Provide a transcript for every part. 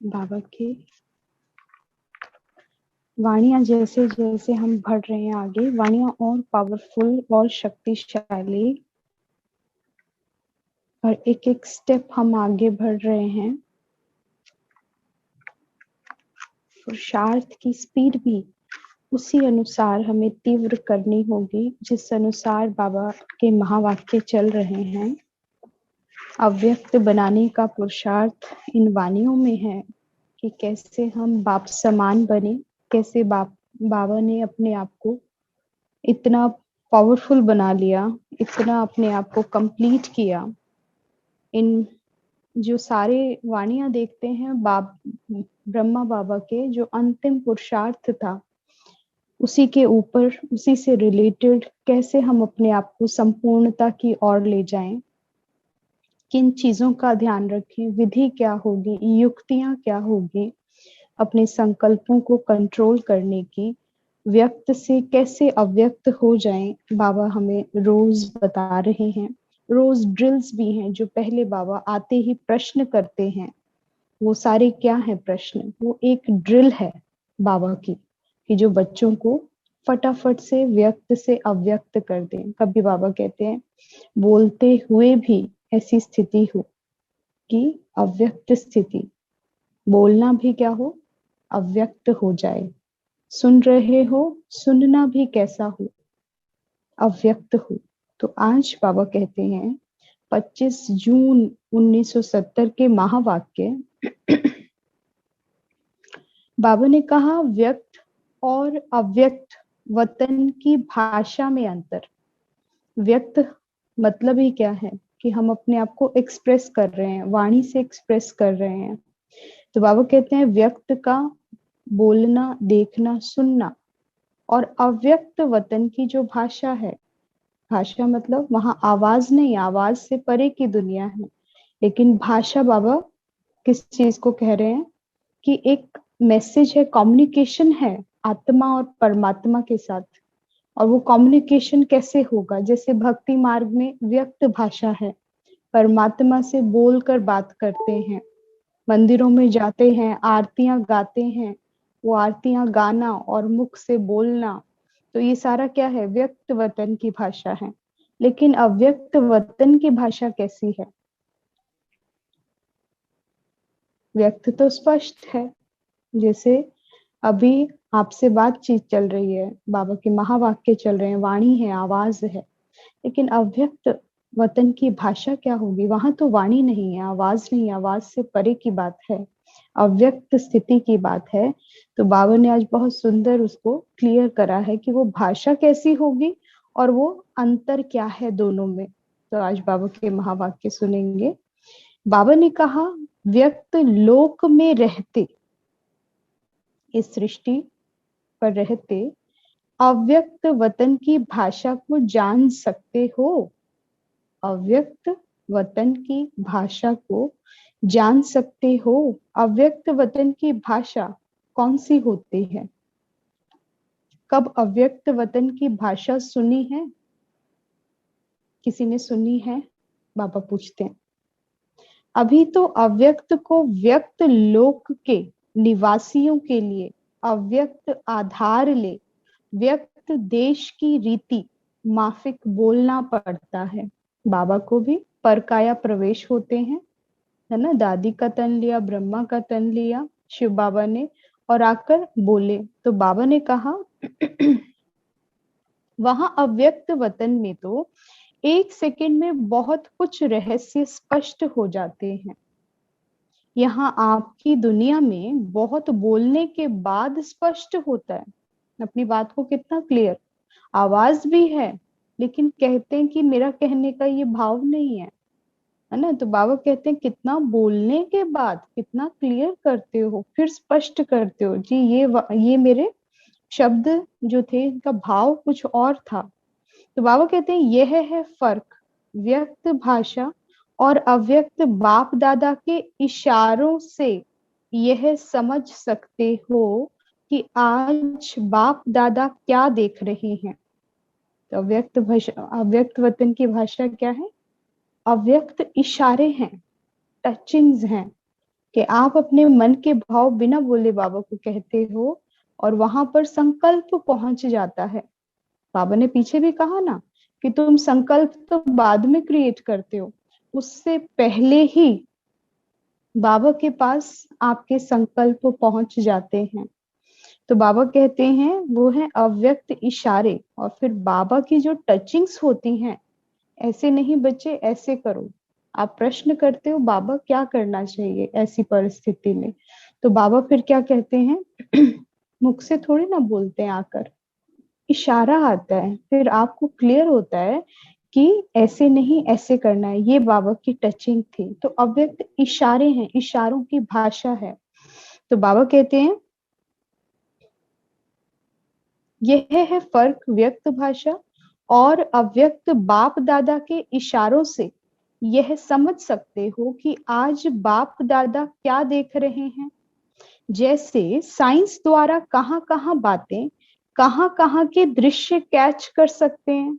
बाबा की वाणियां जैसे जैसे हम बढ़ रहे हैं आगे, वाणियां और पावरफुल और शक्तिशाली, और एक एक स्टेप हम आगे बढ़ रहे हैं। पुरुषार्थ की स्पीड भी उसी अनुसार हमें तीव्र करनी होगी, जिस अनुसार बाबा के महावाक्य चल रहे हैं। अव्यक्त बनाने का पुरुषार्थ इन वाणियों में है कि कैसे हम बाप समान बने, कैसे बाबा ने अपने आप को इतना पावरफुल बना लिया, इतना अपने आप को कंप्लीट किया। इन जो सारे वाणियां देखते हैं ब्रह्मा बाबा के जो अंतिम पुरुषार्थ था, उसी के ऊपर, उसी से रिलेटेड कैसे हम अपने आप को संपूर्णता की ओर ले जाएं, किन चीजों का ध्यान रखें, विधि क्या होगी, युक्तियां क्या होगी अपने संकल्पों को कंट्रोल करने की, व्यक्त से कैसे अव्यक्त हो जाएं, बाबा हमें रोज बता रहे हैं। रोज ड्रिल्स भी हैं जो पहले बाबा आते ही प्रश्न करते हैं। वो सारे क्या है प्रश्न? वो एक ड्रिल है बाबा की, कि जो बच्चों को फटाफट से व्यक्त से अव्यक्त कर दें। कभी बाबा कहते हैं बोलते हुए भी ऐसी स्थिति हो कि अव्यक्त स्थिति, बोलना भी क्या हो, अव्यक्त हो जाए। सुन रहे हो, सुनना भी कैसा हो, अव्यक्त हो। तो आज बाबा कहते हैं 25 जून 1970 के महावाक्य, बाबा ने कहा व्यक्त और अव्यक्त वतन की भाषा में अंतर। व्यक्त मतलब ही क्या है कि हम अपने आप को एक्सप्रेस कर रहे हैं, वाणी से एक्सप्रेस कर रहे हैं। तो बाबा कहते हैं व्यक्त का बोलना, देखना, सुनना, और अव्यक्त वतन की जो भाषा है, भाषा मतलब वहां आवाज नहीं, आवाज से परे की दुनिया है, लेकिन भाषा बाबा किस चीज को कह रहे हैं कि एक मैसेज है, कम्युनिकेशन है आत्मा और परमात्मा के साथ। और वो कम्युनिकेशन कैसे होगा? जैसे भक्ति मार्ग में व्यक्त भाषा है, परमात्मा से बोलकर बात करते हैं, मंदिरों में जाते हैं, आरतियां गाते हैं, वो आरतियां गाना और मुख से बोलना, तो ये सारा क्या है? व्यक्त वतन की भाषा है। लेकिन अव्यक्त वतन की भाषा कैसी है? व्यक्त तो स्पष्ट है, जैसे अभी आपसे बातचीत चल रही है, बाबा के महावाक्य चल रहे हैं, वाणी है, आवाज है। लेकिन अव्यक्त वतन की भाषा क्या होगी? वहां तो वाणी नहीं है, आवाज नहीं है, आवाज से परे की बात है, अव्यक्त स्थिति की बात है। तो बाबा ने आज बहुत सुंदर उसको क्लियर करा है कि वो भाषा कैसी होगी और वो अंतर क्या है दोनों में। तो आज बाबा के महावाक्य सुनेंगे। बाबा ने कहा व्यक्त लोक में रहते, इस सृष्टि पर रहते, अव्यक्त वतन की भाषा को जान सकते हो। अव्यक्त वतन की भाषा को जान सकते हो। अव्यक्त वतन की भाषा कौन सी होती है? कब अव्यक्त वतन की भाषा सुनी है? किसी ने सुनी है? बाबा पूछते हैं। अभी तो अव्यक्त को व्यक्त लोक के निवासियों के लिए अव्यक्त आधार ले व्यक्त देश की रीति माफिक बोलना पड़ता है। बाबा को भी परकाया प्रवेश होते हैं, है ना। दादी का तन लिया, ब्रह्मा का तन लिया शिव बाबा ने, और आकर बोले। तो बाबा ने कहा वहां अव्यक्त वतन में तो एक सेकंड में बहुत कुछ रहस्य स्पष्ट हो जाते हैं। यहाँ आपकी दुनिया में बहुत बोलने के बाद स्पष्ट होता है। अपनी बात को कितना क्लियर, आवाज भी है, लेकिन कहते हैं कि मेरा कहने का ये भाव नहीं है ना। तो बाबा कहते हैं कितना बोलने के बाद कितना क्लियर करते हो, फिर स्पष्ट करते हो जी, ये मेरे शब्द जो थे इनका भाव कुछ और था। तो बाबा कहते हैं यह है फर्क व्यक्त भाषा और अव्यक्त। बाप दादा के इशारों से यह समझ सकते हो कि आज बाप दादा क्या देख रहे हैं। तो अव्यक्त भाषा, अव्यक्त वतन की भाषा क्या है? अव्यक्त इशारे हैं, टचिंग्स हैं, कि आप अपने मन के भाव बिना बोले बाबा को कहते हो और वहां पर संकल्प पहुंच जाता है। बाबा ने पीछे भी कहा ना कि तुम संकल्प तो बाद में क्रिएट करते हो, उससे पहले ही बाबा के पास आपके संकल्प पहुंच जाते हैं। तो बाबा कहते हैं वो है अव्यक्त इशारे, और फिर बाबा की जो टचिंग्स होती हैं, ऐसे नहीं बच्चे ऐसे करो। आप प्रश्न करते हो बाबा क्या करना चाहिए ऐसी परिस्थिति में, तो बाबा फिर क्या कहते हैं मुख से थोड़ी ना बोलते हैं, आकर इशारा आता है, फिर आपको क्लियर होता है कि ऐसे नहीं ऐसे करना है। ये बाबा की टचिंग थी। तो अव्यक्त इशारे हैं, इशारों की भाषा है। तो बाबा कहते हैं यह है फर्क व्यक्त भाषा और अव्यक्त। बाप दादा के इशारों से यह समझ सकते हो कि आज बाप दादा क्या देख रहे हैं। जैसे साइंस द्वारा कहाँ कहाँ बातें, कहाँ कहाँ के दृश्य कैच कर सकते हैं।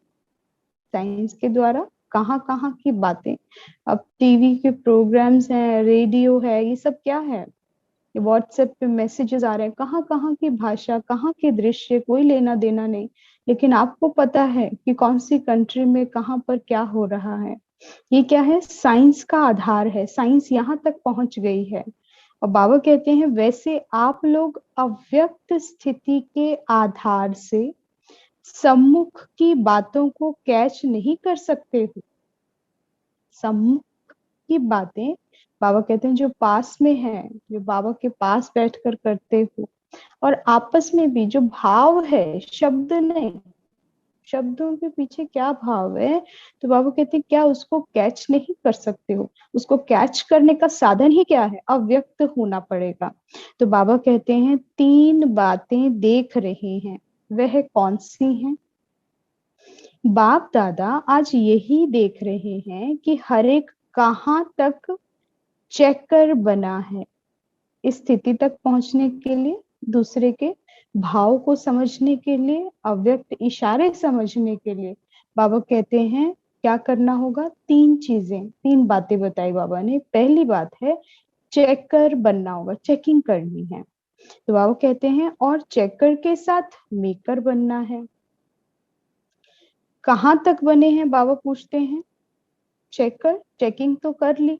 साइंस के द्वारा कहाँ कहाँ की बातें, अब टीवी के प्रोग्राम्स हैं, रेडियो है, ये सब क्या है, व्हाट्सएप पे मैसेजेस आ रहे हैं, कहाँ कहाँ की भाषा, कहाँ के दृश्य, कोई लेना देना नहीं, लेकिन आपको पता है कि कौन सी कंट्री में कहाँ पर क्या हो रहा है। ये क्या है, साइंस का आधार है, साइंस यहाँ तक पहुंच गई है। और बाबा कहते हैं वैसे आप लोग अव्यक्त स्थिति के आधार से सम्मुख की बातों को कैच नहीं कर सकते हो। सम्मुख की बातें, बाबा कहते हैं जो पास में है, जो बाबा के पास बैठकर करते हो, और आपस में भी जो भाव है, शब्द नहीं, शब्दों के पीछे क्या भाव है, तो बाबा कहते हैं क्या उसको कैच नहीं कर सकते हो। उसको कैच करने का साधन ही क्या है, अव्यक्त होना पड़ेगा। तो बाबा कहते हैं 3 बातें देख रहे हैं, वह कौन सी हैं। बाप दादा आज यही देख रहे हैं कि हर एक कहाँ तक चेकर बना है। इस स्थिति तक पहुंचने के लिए, दूसरे के भाव को समझने के लिए, अव्यक्त इशारे समझने के लिए बाबा कहते हैं क्या करना होगा, 3 चीजें, 3 बातें बताई बाबा ने। पहली बात है चेकर बनना होगा, चेकिंग करनी है। तो बाबा कहते हैं और चेकर के साथ मेकर बनना है। कहाँ तक बने हैं बाबा पूछते हैं। चेकर, चेकिंग तो कर ली,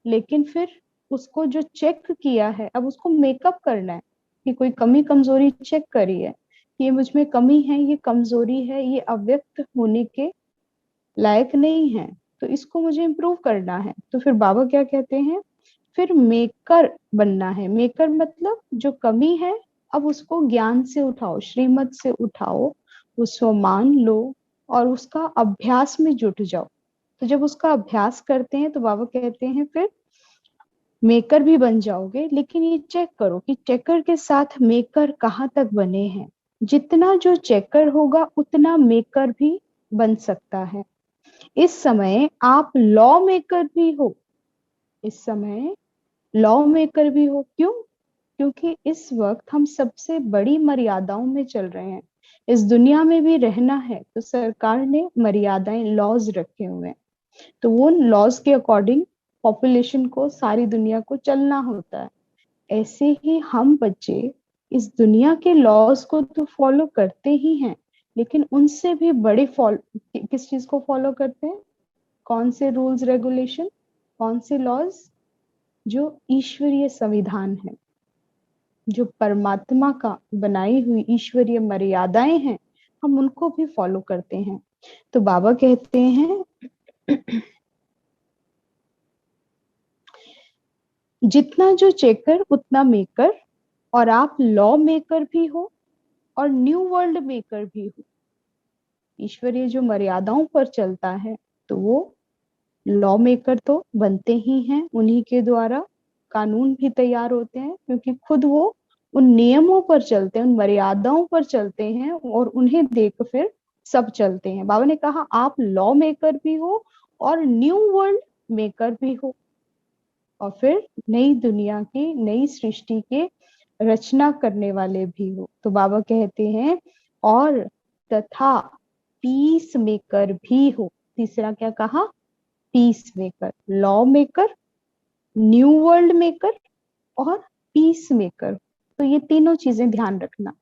लेकिन फिर उसको जो चेक किया है अब उसको मेकअप करना है, कि कोई कमी कमजोरी चेक करी है कि ये मुझ में कमी है, ये कमजोरी है, ये अव्यक्त होने के लायक नहीं है, तो इसको मुझे इम्प्रूव करना है। तो फिर बाबा क्या कहते हैं, फिर मेकर बनना है। मेकर मतलब जो कमी है अब उसको ज्ञान से उठाओ, श्रीमत से उठाओ, उसको मान लो और उसका अभ्यास में जुट जाओ। तो जब उसका अभ्यास करते हैं तो बाबा कहते हैं फिर मेकर भी बन जाओगे, लेकिन ये चेक करो कि चेकर के साथ मेकर कहाँ तक बने हैं। जितना जो चेकर होगा उतना मेकर भी बन सकता है। इस समय आप लॉ मेकर भी हो, इस समय लॉ मेकर भी हो। क्यों? क्योंकि इस वक्त हम सबसे बड़ी मर्यादाओं में चल रहे हैं। इस दुनिया में भी रहना है तो सरकार ने मर्यादाएं, लॉज रखे हुए हैं, तो वो लॉज के अकॉर्डिंग पॉपुलेशन को, सारी दुनिया को चलना होता है। ऐसे ही हम बच्चे इस दुनिया के लॉज को तो फॉलो करते ही हैं, लेकिन उनसे भी बड़े किस चीज को फॉलो करते हैं, कौन से रूल्स रेगुलेशन, कौन से लॉज, जो ईश्वरीय संविधान है, जो परमात्मा का बनाई हुई ईश्वरीय मर्यादाएं हैं, हम उनको भी फॉलो करते हैं। तो बाबा कहते हैं जितना जो चेकर उतना मेकर, और आप लॉ मेकर भी हो और न्यू वर्ल्ड मेकर भी हो। ईश्वरीय जो मर्यादाओं पर चलता है तो वो लॉ मेकर तो बनते ही हैं, उन्हीं के द्वारा कानून भी तैयार होते हैं, क्योंकि खुद वो उन नियमों पर चलते हैं, उन मर्यादाओं पर चलते हैं और उन्हें देख फिर सब चलते हैं। बाबा ने कहा आप लॉ मेकर भी हो और न्यू वर्ल्ड मेकर भी हो, और फिर नई दुनिया की, नई सृष्टि के रचना करने वाले भी हो। तो बाबा कहते हैं और तथा पीस मेकर भी हो। तीसरा क्या कहा, peace maker, law maker, new world maker और पीस मेकर। तो ये तीनों चीजें ध्यान रखना।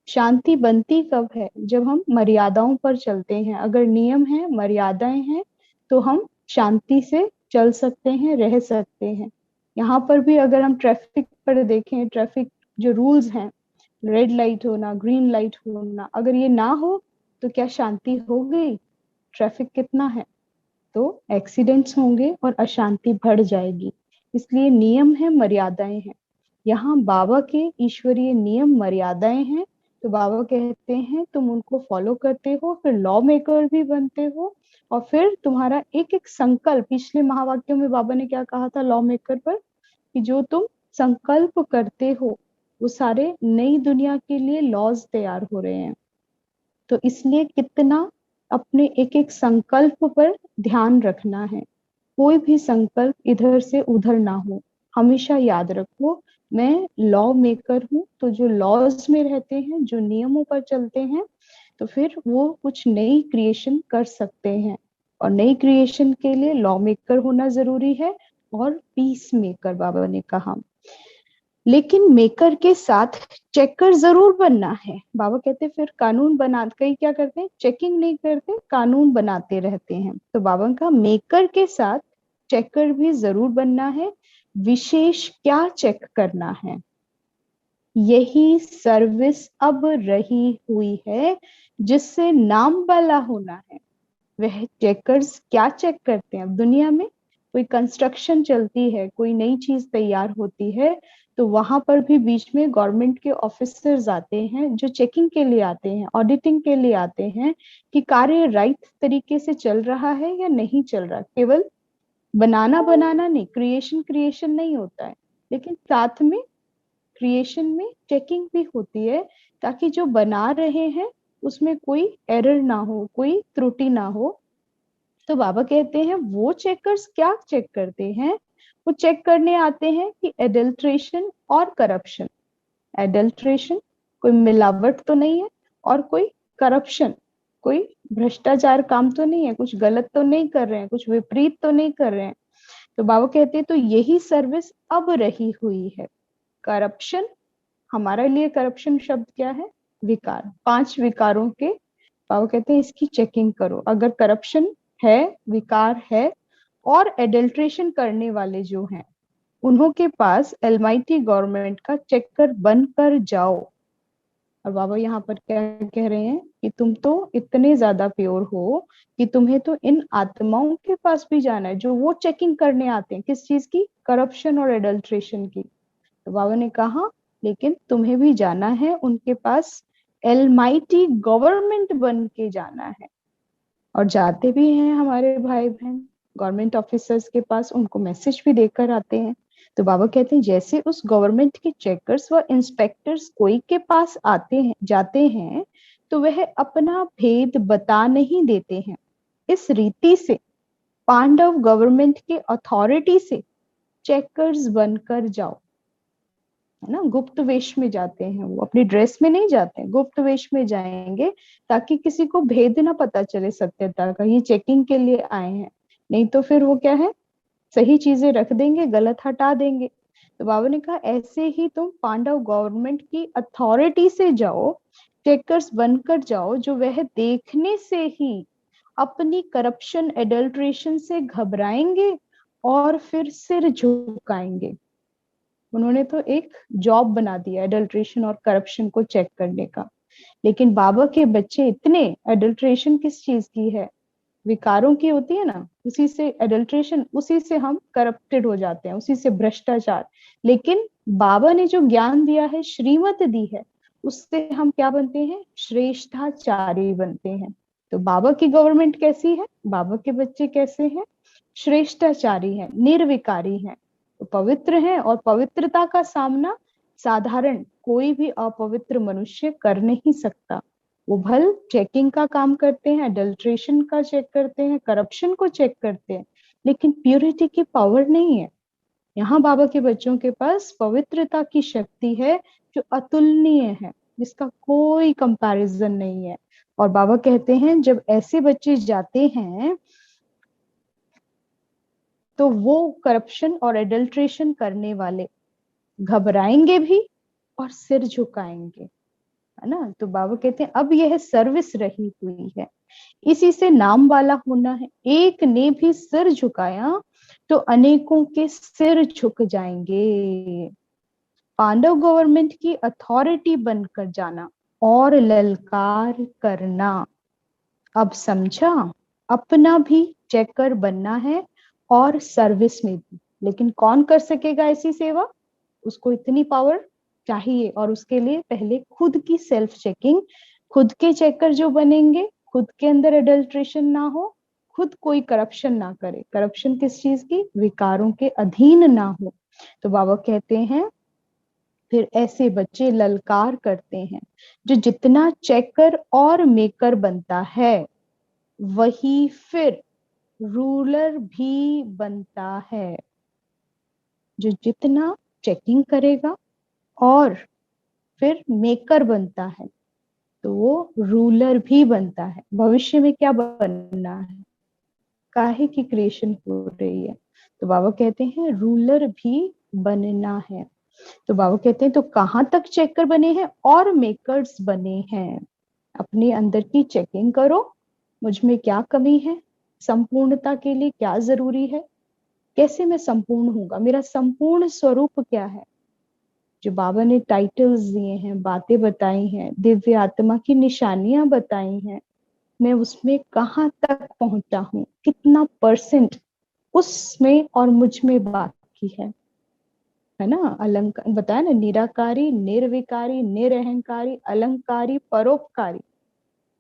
शांति बनती कब है? जब हम मर्यादाओं पर चलते हैं। अगर नियम है, मर्यादाएं हैं, तो हम शांति से चल सकते हैं, रह सकते हैं। यहाँ पर भी अगर हम ट्रैफिक पर देखें, ट्रैफिक जो रूल्स हैं, रेड लाइट होना, ग्रीन लाइट होना, अगर ये ना हो तो क्या शांति हो गई? ट्रैफिक कितना है, तो एक्सीडेंट्स होंगे और अशांति बढ़ जाएगी। इसलिए नियम है, मर्यादाएं हैं। यहाँ बाबा के ईश्वरीय नियम मर्यादाएं हैं, तो बाबा कहते हैं तुम उनको फॉलो करते हो, फिर लॉ मेकर भी बनते हो, और फिर तुम्हारा एक एक संकल्प, पिछले महावाक्यों में बाबा ने क्या कहा था लॉ मेकर पर, कि जो तुम संकल्प करते हो वो सारे नई दुनिया के लिए लॉज तैयार हो रहे हैं। तो इसलिए कितना अपने एक एक संकल्प पर ध्यान रखना है। कोई भी संकल्प इधर से उधर ना हो। हमेशा याद रखो, मैं लॉ मेकर हूँ, तो जो लॉज में रहते हैं, जो नियमों पर चलते हैं, तो फिर वो कुछ नई क्रिएशन कर सकते हैं। और नई क्रिएशन के लिए लॉ मेकर होना जरूरी है, और पीस मेकर बाबा ने कहा। लेकिन मेकर के साथ चेकर जरूर बनना है। बाबा कहते फिर कानून बना, कई क्या करते हैं, चेकिंग नहीं करते, कानून बनाते रहते हैं। तो बाबा का मेकर के साथ चेकर भी जरूर बनना है। विशेष क्या चेक करना है? यही सर्विस अब रही हुई है जिससे नाम वाला होना है। वह चेकर्स क्या चेक करते हैं? अब दुनिया में कोई कंस्ट्रक्शन चलती है, कोई नई चीज तैयार होती है, तो वहां पर भी बीच में गवर्नमेंट के ऑफिसर्स आते हैं, जो चेकिंग के लिए आते हैं, ऑडिटिंग के लिए आते हैं, कि कार्य राइट तरीके से चल रहा है या नहीं चल रहा। केवल बनाना बनाना नहीं, क्रिएशन क्रिएशन नहीं होता है, लेकिन साथ में क्रिएशन में चेकिंग भी होती है, ताकि जो बना रहे हैं उसमें कोई एरर ना हो, कोई त्रुटि ना हो। तो बाबा कहते हैं वो चेकर्स क्या चेक करते हैं? वो चेक करने आते हैं कि एडल्ट्रेशन और करप्शन, एडल्ट्रेशन कोई मिलावट तो नहीं है, और कोई करप्शन कोई भ्रष्टाचार काम तो नहीं है, कुछ गलत तो नहीं कर रहे हैं, कुछ विपरीत तो नहीं कर रहे हैं। तो बाबा कहते हैं तो यही सर्विस अब रही हुई है। करप्शन, हमारे लिए करप्शन शब्द क्या है? विकार, 5 विकारों के बाबा कहते हैं इसकी चेकिंग करो। अगर करप्शन है, विकार है, और एडल्ट्रेशन करने वाले जो हैं, उन्हों के पास एलमाइटी गवर्नमेंट का चेकर बनकर जाओ। और बाबा यहाँ पर क्या कह रहे हैं कि तुम तो इतने ज्यादा प्योर हो कि तुम्हें तो इन आत्माओं के पास भी जाना है, जो वो चेकिंग करने आते हैं। किस चीज की? करप्शन और एडल्ट्रेशन की। तो बाबा ने कहा लेकिन तुम्हें भी जाना है उनके पास, एलमाइटी गवर्नमेंट बन के जाना है। और जाते भी हैं हमारे भाई बहन गवर्नमेंट ऑफिसर्स के पास, उनको मैसेज भी देकर आते हैं। तो बाबा कहते हैं जैसे उस गवर्नमेंट के चेकर्स व इंस्पेक्टर्स कोई के पास आते हैं, जाते हैं, तो वह अपना भेद बता नहीं देते हैं। इस रीति से पांडव गवर्नमेंट के अथॉरिटी से चेकर्स बनकर जाओ, है ना। गुप्त वेश में जाते हैं, वो अपनी ड्रेस में नहीं जाते, गुप्त वेश में जाएंगे, ताकि किसी को भेद ना पता चले सत्यता का, ये चेकिंग के लिए आए हैं। नहीं तो फिर वो क्या है, सही चीजें रख देंगे, गलत हटा देंगे। तो बाबा ने कहा ऐसे ही तुम पांडव गवर्नमेंट की अथॉरिटी से जाओ, चेकर्स बनकर जाओ, जो वह देखने से ही अपनी करप्शन एडल्ट्रेशन से घबराएंगे और फिर सिर झुकाएंगे। उन्होंने तो एक जॉब बना दिया एडल्ट्रेशन और करप्शन को चेक करने का। लेकिन बाबा के बच्चे इतने, एडल्ट्रेशन किस चीज की है? विकारों की होती है ना, उसी से एडल्ट्रेशन, उसी से हम करप्टेड हो जाते हैं, उसी से भ्रष्टाचार। लेकिन बाबा ने जो ज्ञान दिया है, श्रीमत दी है, उससे हम क्या बनते हैं? श्रेष्ठाचारी बनते हैं। तो बाबा की गवर्नमेंट कैसी है? बाबा के बच्चे कैसे हैं? श्रेष्ठाचारी हैं, निर्विकारी हैं, तो पवित्र हैं। और पवित्रता का सामना साधारण कोई भी अपवित्र मनुष्य कर नहीं सकता। वो भल चेकिंग का काम करते हैं, अडल्ट्रेशन का चेक करते हैं, करप्शन को चेक करते हैं, लेकिन प्योरिटी की पावर नहीं है। यहाँ बाबा के बच्चों के पास पवित्रता की शक्ति है, जो अतुलनीय है, जिसका कोई कंपैरिजन नहीं है। और बाबा कहते हैं जब ऐसे बच्चे जाते हैं, तो वो करप्शन और एडल्ट्रेशन करने वाले घबराएंगे भी और सिर झुकाएंगे, है ना। तो बाबा कहते हैं अब यह सर्विस रही हुई है, इसी से नाम वाला होना है। एक ने भी सिर झुकाया तो अनेकों के सिर झुक जाएंगे। पांडव गवर्नमेंट की अथॉरिटी बनकर जाना और ललकार करना। अब समझा, अपना भी चेकर बनना है और सर्विस में भी। लेकिन कौन कर सकेगा ऐसी सेवा? उसको इतनी पावर चाहिए, और उसके लिए पहले खुद की सेल्फ चेकिंग, खुद के चेकर जो बनेंगे, खुद के अंदर एडल्ट्रेशन ना हो, खुद कोई करप्शन ना करे। करप्शन किस चीज की? विकारों के अधीन ना हो। तो बाबा कहते हैं फिर ऐसे बच्चे ललकार करते हैं, जो जितना चेकर और मेकर बनता है वही फिर रूलर भी बनता है। जो जितना चेकिंग करेगा और फिर मेकर बनता है तो वो रूलर भी बनता है। भविष्य में क्या बनना है? काहे की क्रिएशन हो रही है? तो बाबा कहते हैं रूलर भी बनना है। तो बाबा कहते हैं तो कहाँ तक चेकर बने हैं और मेकर्स बने हैं? अपने अंदर की चेकिंग करो, मुझ में क्या कमी है, संपूर्णता के लिए क्या जरूरी है, कैसे मैं संपूर्ण हूंगा, मेरा संपूर्ण स्वरूप क्या है। जो बाबा ने टाइटल्स दिए हैं, बातें बताई हैं, दिव्य आत्मा की निशानियां बताई हैं, मैं उसमें कहाँ तक पहुंचा हूँ, कितना परसेंट उसमें और मुझ में बाकी है ना। अलंकार बताया ना, निराकारी, निर्विकारी, निरअहंकारी, अलंकारी, परोपकारी।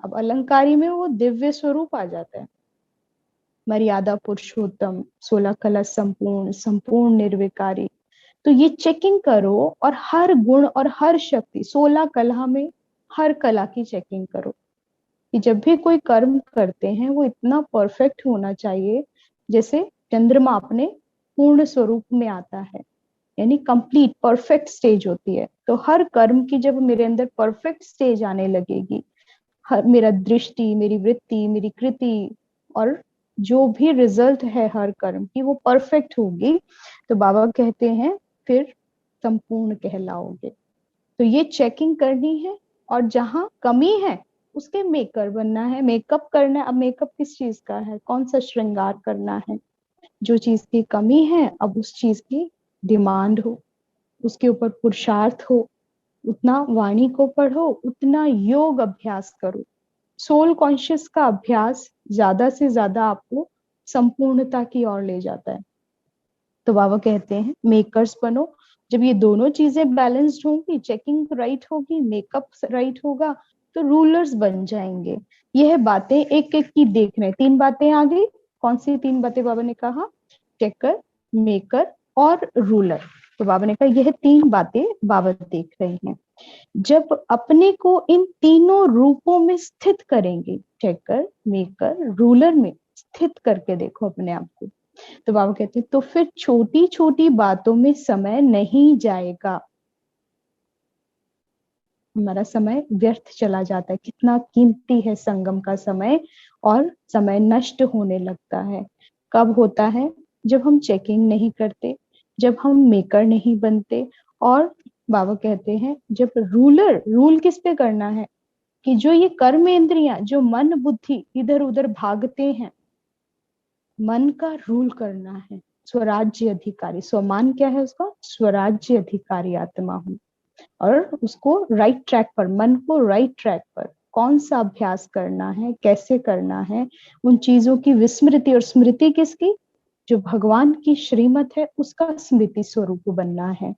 अब अलंकारी में वो दिव्य स्वरूप आ जाता है, मर्यादा पुरुषोत्तम, 16 कला संपूर्ण, संपूर्ण निर्विकारी। तो ये चेकिंग करो और हर गुण और हर शक्ति, 16 कला में हर कला की चेकिंग करो कि जब भी कोई कर्म करते हैं वो इतना परफेक्ट होना चाहिए जैसे चंद्रमा अपने पूर्ण स्वरूप में आता है, यानी कंप्लीट परफेक्ट स्टेज होती है। तो हर कर्म की जब मेरे अंदर परफेक्ट स्टेज आने लगेगी, हर मेरा दृष्टि, मेरी वृत्ति, मेरी कृति और जो भी रिजल्ट है हर कर्म की वो परफेक्ट होगी, तो बाबा कहते हैं फिर संपूर्ण कहलाओगे। तो ये चेकिंग करनी है, और जहां कमी है उसके मेकर बनना है, मेकअप करना है। अब मेकअप किस चीज का है? कौन सा श्रृंगार करना है? जो चीज की कमी है अब उस चीज की डिमांड हो, उसके ऊपर पुरुषार्थ हो, उतना वाणी को पढ़ो, उतना योग अभ्यास करो। सोल कॉन्शियस का अभ्यास ज्यादा से ज्यादा आपको संपूर्णता की ओर ले जाता है। तो बाबा कहते हैं मेकर्स बनो। जब ये दोनों चीजें बैलेंस्ड होंगी, चेकिंग राइट होगी, मेकअप राइट होगा, तो रूलर्स बन जाएंगे। यह बातें एक एक की देख रहे हैं, 3 बातें आ गई। कौन सी 3 बातें बाबा ने कहा? चेकर, मेकर और रूलर। तो बाबा ने कहा यह 3 बातें बाबा देख रहे हैं। जब अपने को इन तीनों रूपों में स्थित करेंगे, चेकर, मेकर, रूलर में स्थित करके देखो अपने आप को, तो बाबा कहते हैं तो फिर छोटी छोटी बातों में समय नहीं जाएगा। हमारा समय व्यर्थ चला जाता है, कितना कीमती है संगम का समय, और समय नष्ट होने लगता है। कब होता है? जब हम चेकिंग नहीं करते, जब हम मेकर नहीं बनते। और बाबा कहते हैं जब रूल किस पे करना है? कि जो ये कर्म इंद्रियां, जो मन बुद्धि इधर उधर भागते हैं, मन का रूल करना है। स्वराज्य अधिकारी, स्वमान क्या है उसका? स्वराज्य अधिकारी आत्मा हूं। और उसको राइट ट्रैक पर, मन को राइट ट्रैक पर कौन सा अभ्यास करना है, कैसे करना है, उन चीजों की विस्मृति, और स्मृति किसकी? जो भगवान की श्रीमत है उसका स्मृति स्वरूप बनना है।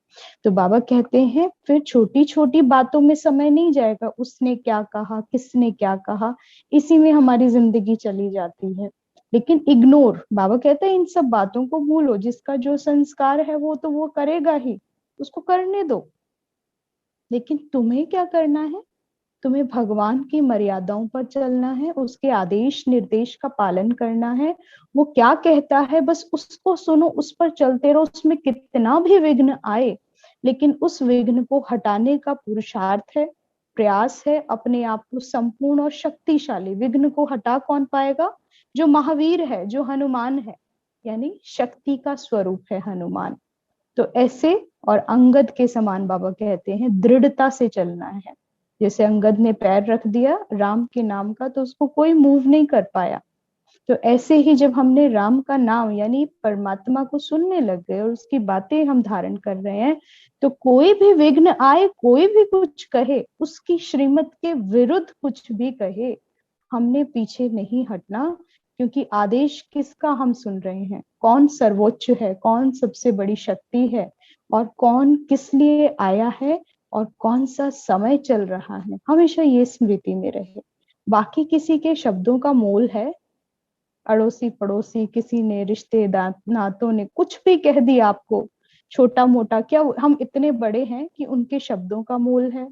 तो बाबा कहते हैं फिर छोटी छोटी बातों में समय नहीं जाएगा, उसने क्या कहा, किसने क्या कहा, इसी में हमारी जिंदगी चली जाती है। लेकिन इग्नोर, बाबा कहते हैं इन सब बातों को भूलो, जिसका जो संस्कार है वो तो वो करेगा ही, उसको करने दो। लेकिन तुम्हें क्या करना है? तुम्हें भगवान की मर्यादाओं पर चलना है, उसके आदेश निर्देश का पालन करना है। वो क्या कहता है बस उसको सुनो, उस पर चलते रहो। उसमें कितना भी विघ्न आए, लेकिन उस विघ्न को हटाने का पुरुषार्थ है, प्रयास है, अपने आप को संपूर्ण और शक्तिशाली। विघ्न को हटा कौन पाएगा? जो महावीर है, जो हनुमान है, यानी शक्ति का स्वरूप है हनुमान। तो ऐसे, और अंगद के समान बाबा कहते हैं दृढ़ता से चलना है। जैसे अंगद ने पैर रख दिया राम के नाम का तो उसको कोई मूव नहीं कर पाया। तो ऐसे ही जब हमने राम का नाम यानी परमात्मा को सुनने लग गए और उसकी बातें हम धारण कर रहे हैं, तो कोई भी विघ्न आए, कोई भी कुछ कहे, उसकी श्रीमत के विरुद्ध कुछ भी कहे, हमने पीछे नहीं हटना। क्योंकि आदेश किसका हम सुन रहे हैं, कौन सर्वोच्च है, कौन सबसे बड़ी शक्ति है, और कौन किस लिए आया है, और कौन सा समय चल रहा है, हमेशा ये स्मृति में रहे। बाकी किसी के शब्दों का मोल है, अड़ोसी पड़ोसी किसी ने, रिश्तेदार नातों ने कुछ भी कह दिया आपको, छोटा मोटा, क्या हम इतने बड़े हैं कि उनके शब्दों का मोल है,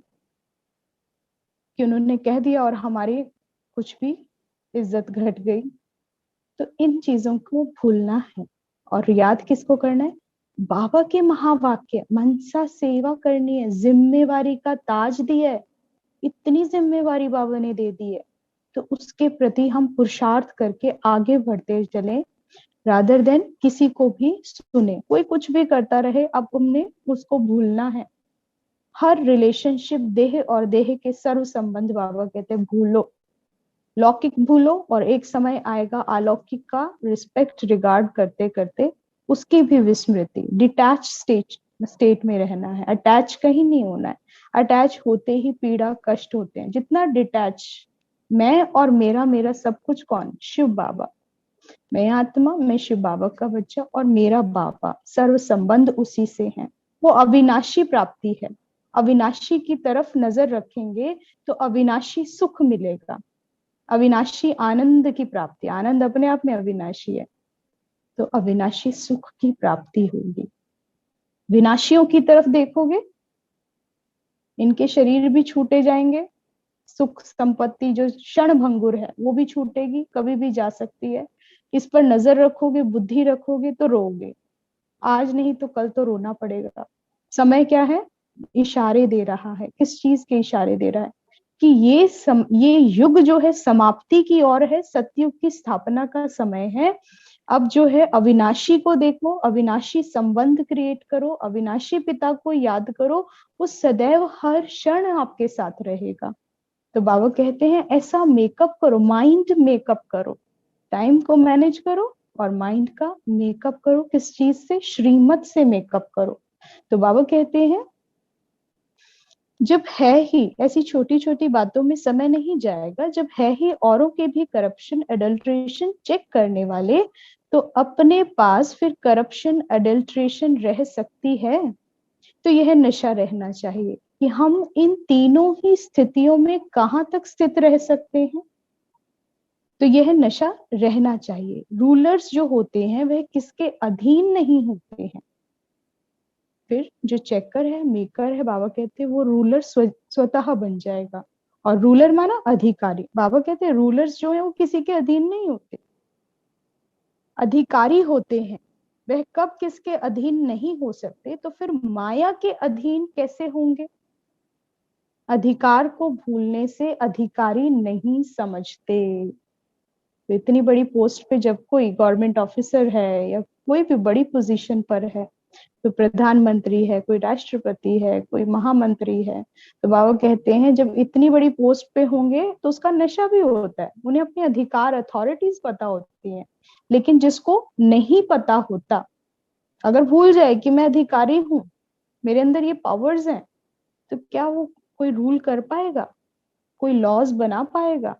कि उन्होंने कह दिया और हमारी कुछ भी इज्जत घट गई। तो इन चीजों को भूलना है और याद किसको करना है, बाबा के महावाक्य, मनसा सेवा करनी है, जिम्मेवारी का ताज दिया है, इतनी जिम्मेवारी बाबा ने दे दी है, तो उसके प्रति हम पुरुषार्थ करके आगे बढ़ते चले, रादर देन किसी को भी सुने, कोई कुछ भी करता रहे, अब हमने उसको भूलना है। हर रिलेशनशिप, देह और देह के सर्व संबंध बाबा कहते हैं भूलो, लौकिक भूलो, और एक समय आएगा अलौकिक का रिस्पेक्ट रिगार्ड करते करते उसकी भी विस्मृति, डिटैच स्टेट में रहना है, अटैच कहीं नहीं होना है। अटैच होते ही पीड़ा कष्ट होते हैं, जितना डिटैच, मैं और मेरा, मेरा सब कुछ कौन, शिव बाबा, मैं आत्मा, मैं शिव बाबा का बच्चा और मेरा बाबा, सर्व संबंध उसी से है। वो अविनाशी प्राप्ति है, अविनाशी की तरफ नजर रखेंगे तो अविनाशी सुख मिलेगा, अविनाशी आनंद की प्राप्ति, आनंद अपने आप में अविनाशी है, तो अविनाशी सुख की प्राप्ति होगी। विनाशियों की तरफ देखोगे, इनके शरीर भी छूटे जाएंगे, सुख संपत्ति जो क्षण भंगुर है वो भी छूटेगी, कभी भी जा सकती है। इस पर नजर रखोगे, बुद्धि रखोगे तो रोगे, आज नहीं तो कल तो रोना पड़ेगा। समय क्या है, इशारे दे रहा है, किस चीज के इशारे दे रहा है, कि ये युग जो है समाप्ति की ओर है, सतयुग की स्थापना का समय है। अब जो है अविनाशी को देखो, अविनाशी संबंध क्रिएट करो, अविनाशी पिता को याद करो, वो सदैव हर क्षण आपके साथ रहेगा। तो बाबा कहते हैं ऐसा मेकअप करो, माइंड मेकअप करो, टाइम को मैनेज करो और माइंड का मेकअप करो, किस चीज से, श्रीमत से मेकअप करो। तो बाबा कहते हैं जब है ही, ऐसी छोटी छोटी बातों में समय नहीं जाएगा, जब है ही औरों के भी करप्शन एडल्ट्रेशन चेक करने वाले, तो अपने पास फिर करप्शन एडल्ट्रेशन रह सकती है। तो यह नशा रहना चाहिए कि हम इन तीनों ही स्थितियों में कहां तक स्थित रह सकते हैं, तो यह नशा रहना चाहिए। रूलर्स जो होते हैं वह किसके अधीन नहीं होते हैं। फिर जो चेकर है, मेकर है, बाबा कहते हैं वो रूलर स्वतः बन जाएगा। और रूलर माना अधिकारी, बाबा कहते हैं रूलर्स जो है वो किसी के अधीन नहीं होते, अधिकारी होते हैं। वह कब किसके अधीन नहीं हो सकते, तो फिर माया के अधीन कैसे होंगे। अधिकार को भूलने से अधिकारी नहीं समझते। तो इतनी बड़ी पोस्ट पे जब कोई गवर्नमेंट ऑफिसर है या कोई भी बड़ी पोजीशन पर है, तो प्रधानमंत्री है, कोई राष्ट्रपति है, कोई महामंत्री है, तो बाबा कहते हैं जब इतनी बड़ी पोस्ट पे होंगे तो उसका नशा भी होता है, उन्हें अपने अधिकार अथॉरिटीज पता होती हैं। लेकिन जिसको नहीं पता होता, अगर भूल जाए कि मैं अधिकारी हूँ, मेरे अंदर ये पावर्स हैं, तो क्या वो कोई रूल कर पाएगा, कोई लॉज बना पाएगा,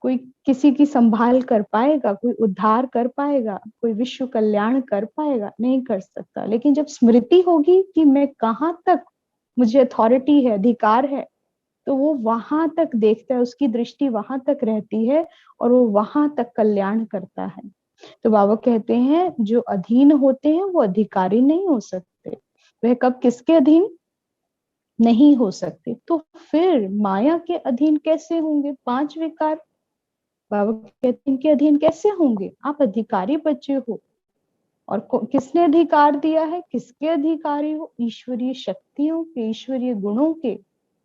कोई किसी की संभाल कर पाएगा, कोई उद्धार कर पाएगा, कोई विश्व कल्याण कर पाएगा, नहीं कर सकता। लेकिन जब स्मृति होगी कि मैं कहाँ तक मुझे अथॉरिटी है, अधिकार है, तो वो वहां तक देखता है, उसकी दृष्टि वहां तक रहती है और वो वहां तक कल्याण करता है। तो बाबा कहते हैं जो अधीन होते हैं वो अधिकारी नहीं हो सकते, वह कब किसके अधीन नहीं हो सकते, तो फिर माया के अधीन कैसे होंगे। पांच विकार बाबा कहते हैं इनके अधीन कैसे होंगे, आप अधिकारी बच्चे हो। और किसने अधिकार दिया है, किसके अधिकारी हो, ईश्वरीय शक्तियों के, ईश्वरीय गुणों के,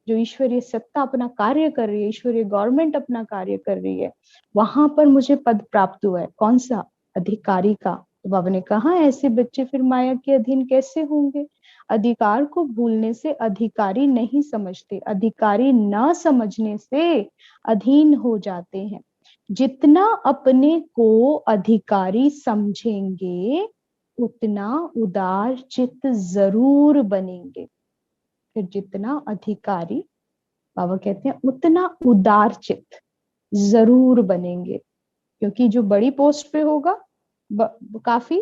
जो ईश्वरीय सत्ता अपना कार्य कर रही है, ईश्वरीय गवर्नमेंट अपना कार्य कर रही है, वहां पर मुझे पद प्राप्त हुआ है, कौन सा, अधिकारी का। तो बाबा ने कहा ऐसे बच्चे फिर माया के अधीन कैसे होंगे? अधिकार को भूलने से अधिकारी नहीं समझते, अधिकारी न समझने से अधीन हो जाते हैं। जितना अपने को अधिकारी समझेंगे उतना उदार चित्त जरूर बनेंगे। फिर जितना अधिकारी, बाबा कहते हैं, उतना उदार चित्त जरूर बनेंगे। क्योंकि जो बड़ी पोस्ट पे होगा काफी,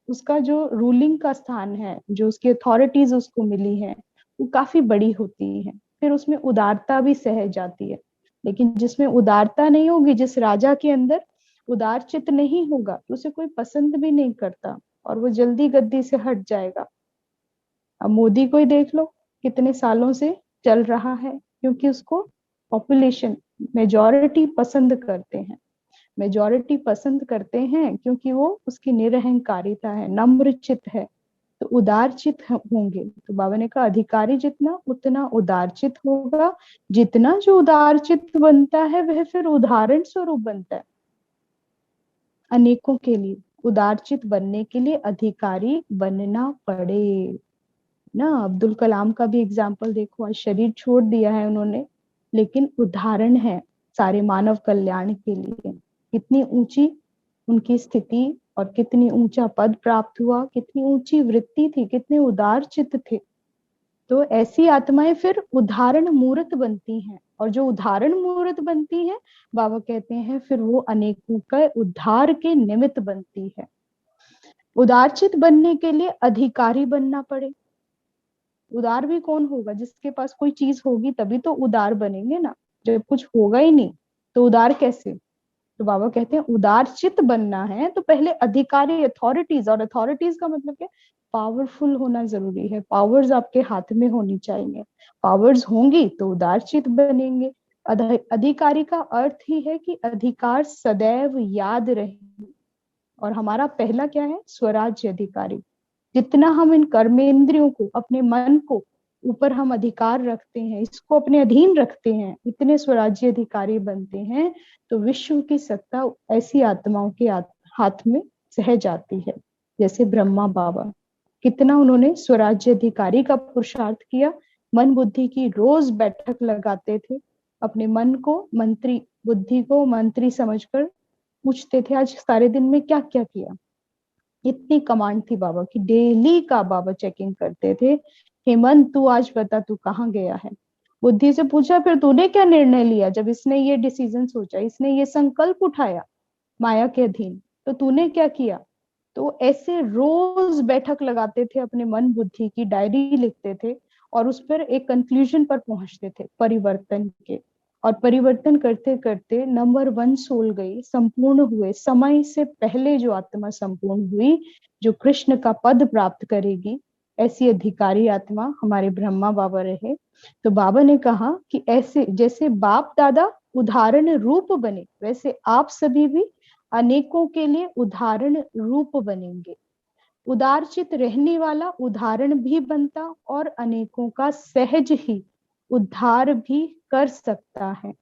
उसका जो रूलिंग का स्थान है, जो उसकी अथॉरिटीज उसको मिली है, वो काफी बड़ी होती है। फिर उसमें उदारता भी सहज जाती है। लेकिन जिसमें उदारता नहीं होगी, जिस राजा के अंदर उदार चित्त नहीं होगा, तो उसे कोई पसंद भी नहीं करता और वो जल्दी गद्दी से हट जाएगा। अब मोदी को ही देख लो, कितने सालों से चल रहा है, क्योंकि उसको पॉपुलेशन, मेजॉरिटी पसंद करते हैं। मेजॉरिटी पसंद करते हैं क्योंकि वो उसकी निरहंकारिता है, नम्र चित्त है, तो उदार चित्त होंगे। तो बाबा ने कहा अधिकारी जितना उतना उदार चित्त होगा। जितना जो उदार चित्त बनता है वह फिर उदाहरण स्वरूप बनता है अनेकों के लिए। उदार चित्त बनने के लिए अधिकारी बनना पड़े ना। अब्दुल कलाम का भी एग्जाम्पल देखो, आज शरीर छोड़ दिया है उन्होंने, लेकिन उदाहरण है सारे मानव कल्याण के लिए। कितनी ऊंची उनकी स्थिति और कितनी ऊंचा पद प्राप्त हुआ, कितनी ऊंची वृत्ति थी, कितने उदार चित्त थे। तो ऐसी आत्माएं फिर उदाहरण मूर्त बनती हैं, और जो उदाहरण मूर्त बनती हैं, बाबा कहते हैं, फिर वो अनेकों का उद्धार के निमित्त बनती है। उदारचित बनने के लिए अधिकारी बनना पड़े। उदार भी कौन होगा? जिसके पास कोई चीज होगी तभी तो उदार बनेंगे ना। जब कुछ होगा ही नहीं तो उदार कैसे? तो बाबा कहते हैं उदार चित्त बनना है तो पहले अधिकारी, अथॉरिटीज, और अथॉरिटीज का मतलब क्या? पावरफुल होना जरूरी है। पावर्स आपके हाथ में होनी चाहिए। पावर्स होंगी तो उदार चित्त बनेंगे। अधिकारी का अर्थ ही है कि अधिकार सदैव याद रहे। और हमारा पहला क्या है? स्वराज्य अधिकारी। जितना हम इन कर्मेंद्रियों को, अपने मन को ऊपर हम अधिकार रखते हैं, इसको अपने अधीन रखते हैं, इतने स्वराज्य अधिकारी बनते हैं, तो विश्व की सत्ता ऐसी आत्माओं के हाथ में सहज आती है। जैसे ब्रह्मा बाबा, कितना उन्होंने स्वराज्य अधिकारी का पुरुषार्थ किया। मन बुद्धि की रोज बैठक लगाते थे, अपने मन को मंत्री, बुद्धि को मंत्री समझकर पूछते थे आज सारे दिन में क्या क्या किया। इतनी कमांड थी बाबा की, डेली का बाबा चेकिंग करते थे। हेमंत तू आज बता, तू कहाँ गया है? बुद्धि से पूछा फिर तूने क्या निर्णय लिया जब इसने ये डिसीजन सोचा, इसने ये संकल्प उठाया माया के अधीन, तो तूने क्या किया? तो ऐसे रोज बैठक लगाते थे, अपने मन बुद्धि की डायरी लिखते थे और उस पर एक कंक्लूजन पर पहुंचते थे परिवर्तन के। और परिवर्तन करते करते नंबर 1 सोल गई, संपूर्ण हुए। समय से पहले जो आत्मा संपूर्ण हुई, जो कृष्ण का पद प्राप्त करेगी, ऐसी अधिकारी आत्मा हमारे ब्रह्मा बाबा रहे। तो बाबा ने कहा कि ऐसे जैसे बाप दादा उदाहरण रूप बने, वैसे आप सभी भी अनेकों के लिए उदाहरण रूप बनेंगे। उदारचित रहने वाला उदाहरण भी बनता और अनेकों का सहज ही उद्धार भी कर सकता है।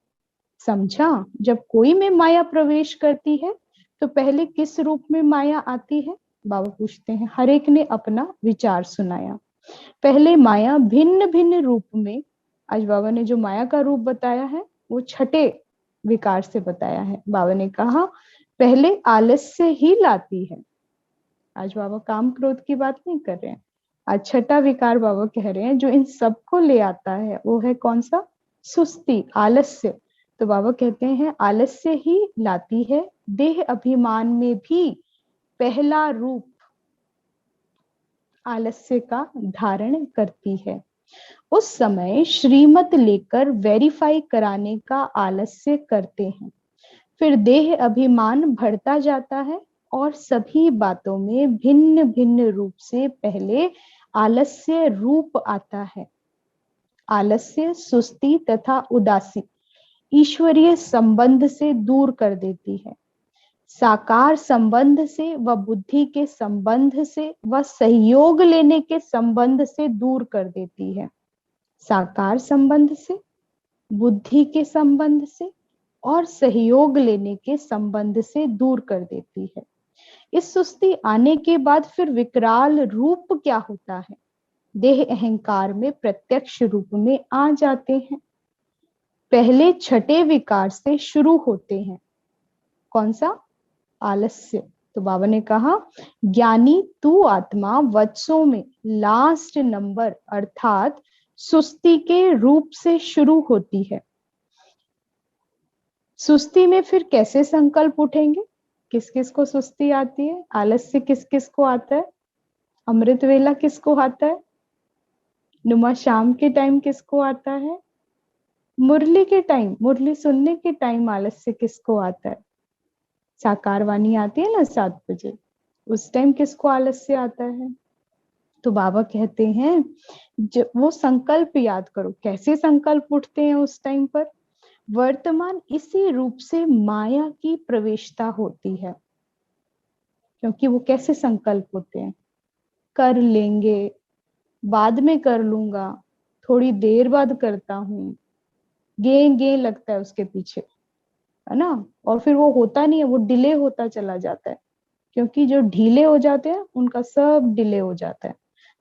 समझा? जब कोई में माया प्रवेश करती है तो पहले किस रूप में माया आती है? बाबा पूछते हैं। हर एक ने अपना विचार सुनाया। पहले माया भिन्न भिन्न रूप में, आज बाबा ने जो माया का रूप बताया है वो छठे विकार से बताया है। बाबा ने कहा पहले आलस्य ही लाती है। आज बाबा काम क्रोध की बात नहीं कर रहे हैं। आज छठा विकार बाबा कह रहे हैं जो इन सबको ले आता है, वो है कौन सा? सुस्ती, आलस्य। तो बाबा कहते हैं आलस्य ही लाती है। देह अभिमान में भी पहला रूप आलस्य का धारण करती है। उस समय श्रीमत लेकर वेरीफाई कराने का आलस्य करते हैं। फिर देह अभिमान बढ़ता जाता है और सभी बातों में भिन्न भिन्न रूप से पहले आलस्य रूप आता है। आलस्य, सुस्ती तथा उदासी ईश्वरीय संबंध से दूर कर देती है। साकार संबंध से व बुद्धि के संबंध से व सहयोग लेने के संबंध से दूर कर देती है। साकार संबंध से, बुद्धि के संबंध से और सहयोग लेने के संबंध से दूर कर देती है। इस सुस्ती आने के बाद फिर विकराल रूप क्या होता है? देह अहंकार में प्रत्यक्ष रूप में आ जाते हैं। पहले छठे विकार से शुरू होते हैं। कौन सा? आलस्य। तो बाबा ने कहा, ज्ञानी तू आत्मा वत्सों में लास्ट नंबर अर्थात सुस्ती के रूप से शुरू होती है। सुस्ती में फिर कैसे संकल्प उठेंगे? किस किस को सुस्ती आती है? आलस्य किस किस को आता है? अमृत वेला किसको आता है? नुमा शाम के टाइम किसको आता है? मुरली के टाइम, मुरली सुनने के टाइम आलस्य किसको आता है? साकार वाणी आती है ना 7 बजे, उस टाइम किसको आलस्य आता है? तो बाबा कहते हैं जब वो संकल्प याद करो, कैसे संकल्प उठते हैं उस टाइम पर? वर्तमान इसी रूप से माया की प्रवेशता होती है। क्योंकि वो कैसे संकल्प होते हैं? कर लेंगे, बाद में कर लूंगा, थोड़ी देर बाद करता हूँ, गे गे लगता है उसके पीछे, है ना? और फिर वो होता नहीं है, वो डिले होता चला जाता है। क्योंकि जो ढीले हो जाते हैं उनका सब डिले हो जाता है।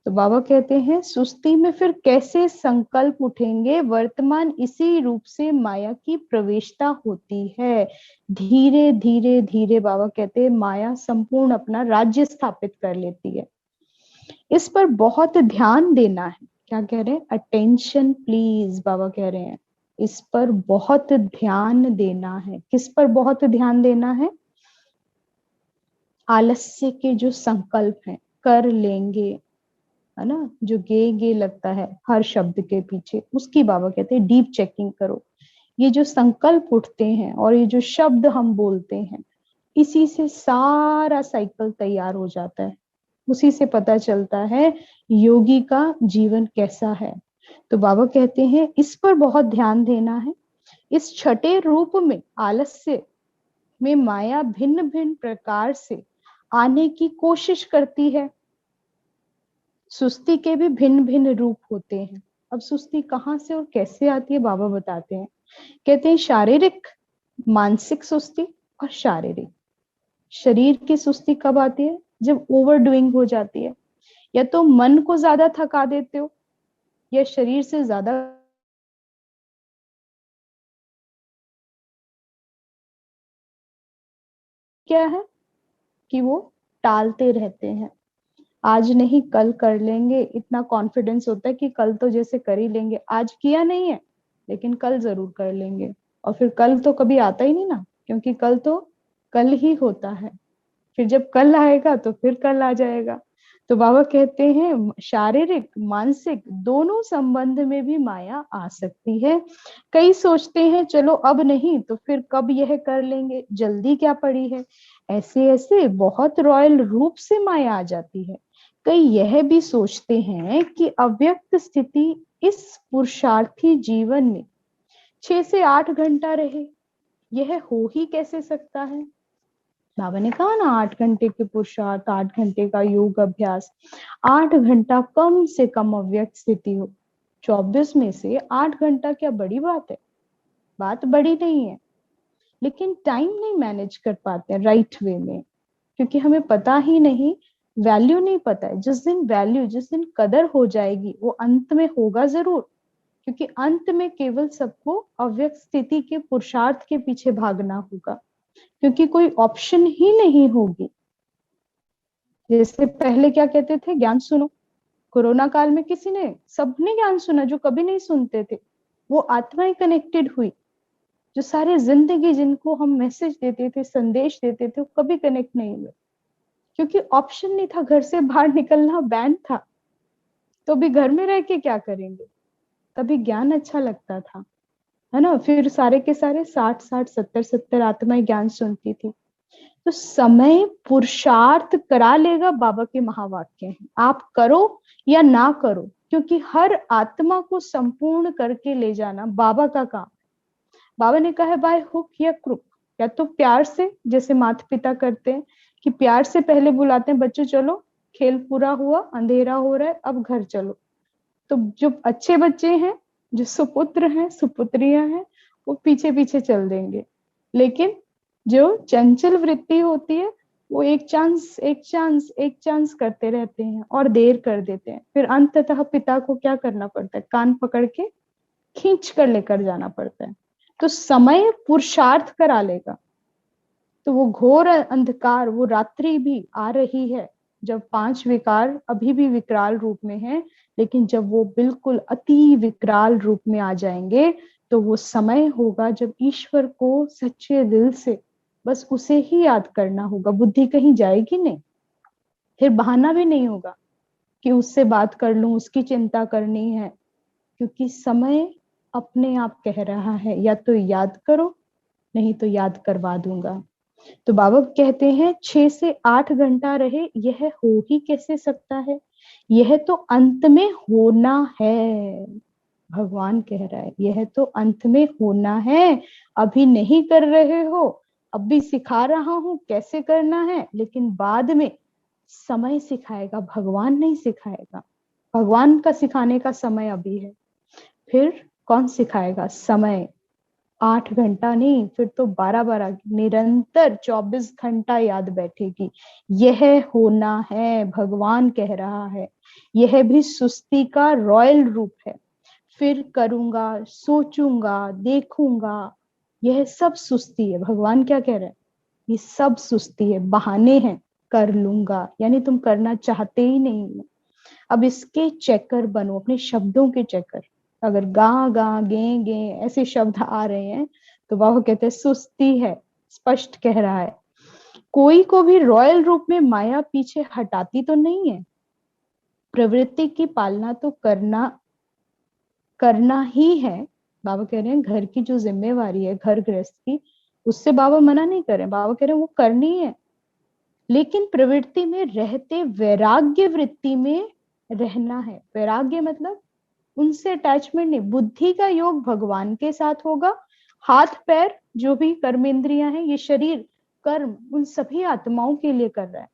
तो बाबा कहते हैं सुस्ती में फिर कैसे संकल्प उठेंगे? वर्तमान इसी रूप से माया की प्रवेशता होती है। धीरे धीरे धीरे बाबा कहते हैं माया संपूर्ण अपना राज्य स्थापित कर लेती है। इस पर बहुत ध्यान देना है। क्या कह रहे हैं? अटेंशन प्लीज, बाबा कह रहे हैं इस पर बहुत ध्यान देना है। किस पर बहुत ध्यान देना है? आलस्य के जो संकल्प हैं, कर लेंगे, है ना, जो गे गे लगता है हर शब्द के पीछे, उसकी बाबा कहते हैं डीप चेकिंग करो। ये जो संकल्प उठते हैं और ये जो शब्द हम बोलते हैं, इसी से सारा साइकिल तैयार हो जाता है। उसी से पता चलता है योगी का जीवन कैसा है। तो बाबा कहते हैं इस पर बहुत ध्यान देना है। इस छठे रूप में आलस्य में माया भिन्न भिन्न प्रकार से आने की कोशिश करती है। सुस्ती के भी भिन्न भिन्न रूप होते हैं। अब सुस्ती कहाँ से और कैसे आती है बाबा बताते हैं। कहते हैं शारीरिक, मानसिक सुस्ती और शारीरिक। शरीर की सुस्ती कब आती है? जब ओवर डूइंग हो जाती है। या तो मन को ज्यादा थका देते हो या शरीर से ज्यादा क्या है कि वो टालते रहते हैं। आज नहीं कल कर लेंगे, इतना कॉन्फिडेंस होता है कि कल तो जैसे कर ही लेंगे। आज किया नहीं है लेकिन कल जरूर कर लेंगे। और फिर कल तो कभी आता ही नहीं ना, क्योंकि कल तो कल ही होता है। फिर जब कल आएगा तो फिर कल आ जाएगा। तो बाबा कहते हैं शारीरिक मानसिक दोनों संबंध में भी माया आ सकती है। कई सोचते हैं चलो अब नहीं तो फिर कब यह कर लेंगे, जल्दी क्या पड़ी है। ऐसे ऐसे बहुत रॉयल रूप से माया आ जाती है। कई यह भी सोचते हैं कि अव्यक्त स्थिति इस पुरुषार्थी जीवन में 6 से 8 घंटा रहे। यह हो ही कैसे सकता है? बाबा ने कहा ना 8 घंटे के पुरुषार्थ, 8 घंटे का योग अभ्यास, 8 घंटा कम से कम अव्यक्त स्थिति हो। 24 में से 8 घंटा क्या बड़ी बात है? बात बड़ी नहीं है, लेकिन टाइम नहीं मैनेज कर पाते हैं राइट वे में, क्योंकि हमें पता ही नहीं, वैल्यू नहीं पता है। जिस दिन वैल्यू, जिस दिन कदर हो जाएगी वो अंत में होगा जरूर। क्योंकि अंत में केवल सबको अव्यक्त स्थिति के पुरुषार्थ के पीछे भागना होगा, क्योंकि कोई ऑप्शन ही नहीं होगी। जैसे पहले क्या कहते थे, ज्ञान सुनो। कोरोना काल में किसी ने, सबने ज्ञान सुना जो कभी नहीं सुनते थे। वो आत्माएं कनेक्टेड हुई। जो सारे जिंदगी जिनको हम मैसेज देते थे, संदेश देते थे, वो कभी कनेक्ट नहीं हुए, क्योंकि ऑप्शन नहीं था। घर से बाहर निकलना बैन था, तो भी घर में रह के क्या करेंगे। तभी ज्ञान अच्छा लगता था, है ना। फिर सारे के सारे 60-60 70-70 आत्माएं ज्ञान सुनती थी। तो समय पुरुषार्थ करा लेगा, बाबा के महावाक्य हैं। आप करो या ना करो, क्योंकि हर आत्मा को संपूर्ण करके ले जाना बाबा का काम। बाबा ने कहा है बाय हुक या क्रुक, या तो प्यार से, जैसे माता पिता करते हैं कि प्यार से पहले बुलाते हैं बच्चों चलो खेल पूरा हुआ, अंधेरा हो रहा है, अब घर चलो। तो जो अच्छे बच्चे हैं, जो सुपुत्र हैं सुपुत्रियां हैं, वो पीछे पीछे चल देंगे। लेकिन जो चंचल वृत्ति होती है वो एक चांस करते रहते हैं और देर कर देते हैं, फिर अंततः पिता को क्या करना पड़ता है, कान पकड़ के खींच कर लेकर जाना पड़ता है। तो समय पुरुषार्थ करा लेगा। तो वो घोर अंधकार, वो रात्रि भी आ रही है जब 5 विकार अभी भी विकराल रूप में है, लेकिन जब वो बिल्कुल अति विकराल रूप में आ जाएंगे तो वो समय होगा जब ईश्वर को सच्चे दिल से बस उसे ही याद करना होगा। बुद्धि कहीं जाएगी नहीं, फिर बहाना भी नहीं होगा कि उससे बात कर लूं, उसकी चिंता करनी है, क्योंकि समय अपने आप कह रहा है या तो याद करो, नहीं तो याद करवा दूंगा। तो बाबा कहते हैं 6 से 8 घंटा रहे, यह हो ही कैसे सकता है, यह तो अंत में होना है। भगवान कह रहा है यह तो अंत में होना है, अभी नहीं कर रहे हो, अब भी सिखा रहा हूं कैसे करना है, लेकिन बाद में समय सिखाएगा, भगवान नहीं सिखाएगा। भगवान का सिखाने का समय अभी है, फिर कौन सिखाएगा, समय। 8 घंटा नहीं, फिर तो 12 12 निरंतर 24 घंटा याद बैठेगी। यह होना है, भगवान कह रहा है। यह भी सुस्ती का रॉयल रूप है। फिर करूंगा, सोचूंगा, देखूंगा, यह सब सुस्ती है। भगवान क्या कह रहे हैं, ये सब सुस्ती है, बहाने हैं, कर लूंगा, यानी तुम करना चाहते ही नहीं हो। अब इसके चेकर बनो, अपने शब्दों के चेकर। अगर गा गा गे गे ऐसे शब्द आ रहे हैं तो वह कहते हैं सुस्ती है। स्पष्ट कह रहा है, कोई को भी रॉयल रूप में माया पीछे हटाती तो नहीं है। प्रवृत्ति की पालना तो करना ही है। बाबा कह रहे हैं घर की जो जिम्मेवारी है घर गृहस्थ की, उससे बाबा मना नहीं कर रहे, बाबा कह रहे हैं वो करनी है, लेकिन प्रवृत्ति में रहते वैराग्य वृत्ति में रहना है। वैराग्य मतलब उनसे अटैचमेंट नहीं, बुद्धि का योग भगवान के साथ होगा। हाथ पैर जो भी कर्मेंद्रियां हैं, ये शरीर कर्म उन सभी आत्माओं के लिए कर रहा है।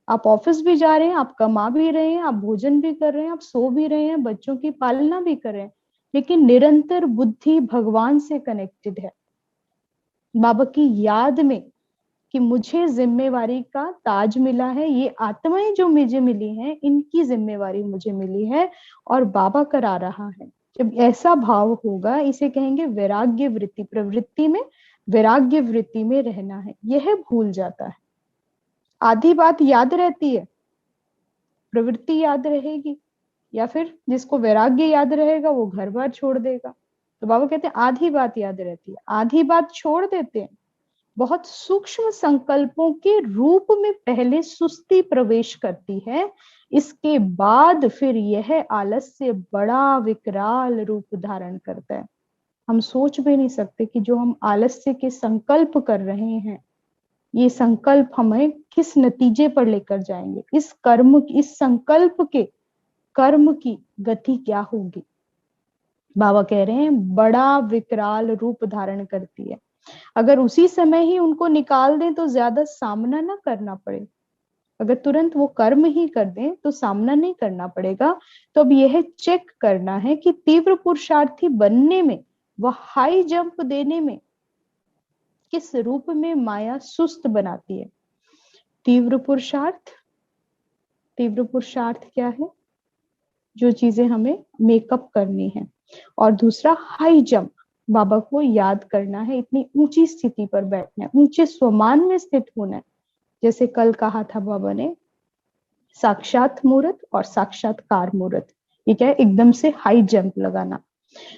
आप ऑफिस भी जा रहे हैं, आप कमा भी रहे हैं, आप भोजन भी कर रहे हैं, आप सो भी रहे हैं, बच्चों की पालना भी कर रहे हैं, लेकिन निरंतर बुद्धि भगवान से कनेक्टेड है, बाबा की याद में कि मुझे जिम्मेवारी का ताज मिला है, ये आत्माएं जो मुझे मिली हैं इनकी जिम्मेवारी मुझे मिली है और बाबा करा रहा है। जब ऐसा भाव होगा, इसे कहेंगे वैराग्य वृत्ति। प्रवृत्ति में वैराग्य वृत्ति में रहना है, यह भूल जाता है। आधी बात याद रहती है, प्रवृत्ति याद रहेगी, या फिर जिसको वैराग्य याद रहेगा वो घर बार छोड़ देगा। तो बाबा कहते हैं आधी बात याद रहती है, आधी बात छोड़ देते हैं। बहुत सूक्ष्म संकल्पों के रूप में पहले सुस्ती प्रवेश करती है, इसके बाद फिर यह आलस्य बड़ा विकराल रूप धारण करता है। हम सोच भी नहीं सकते कि जो हम आलस्य के संकल्प कर रहे हैं, ये संकल्प हमें किस नतीजे पर लेकर जाएंगे, इस कर्म, इस संकल्प के कर्म की गति क्या होगी। बाबा कह रहे हैं बड़ा विकराल रूप धारण करती है। अगर उसी समय ही उनको निकाल दें तो ज्यादा सामना ना करना पड़े, अगर तुरंत वो कर्म ही कर दें तो सामना नहीं करना पड़ेगा। तो अब यह चेक करना है कि तीव्र पुरुषार्थी बनने में, वह हाई जंप देने में किस रूप में माया सुस्त बनाती है। तीव्र पुरुषार्थ, तीव्र पुरुषार्थ क्या है, जो चीजें हमें मेकअप करनी है। और दूसरा हाई जंप, बाबा को याद करना है, इतनी ऊंची स्थिति पर बैठना है, ऊंचे स्वमान में स्थित होना है। जैसे कल कहा था बाबा ने, साक्षात मूर्त और साक्षात्कार मूर्त, ये क्या है, एकदम से हाई जंप लगाना।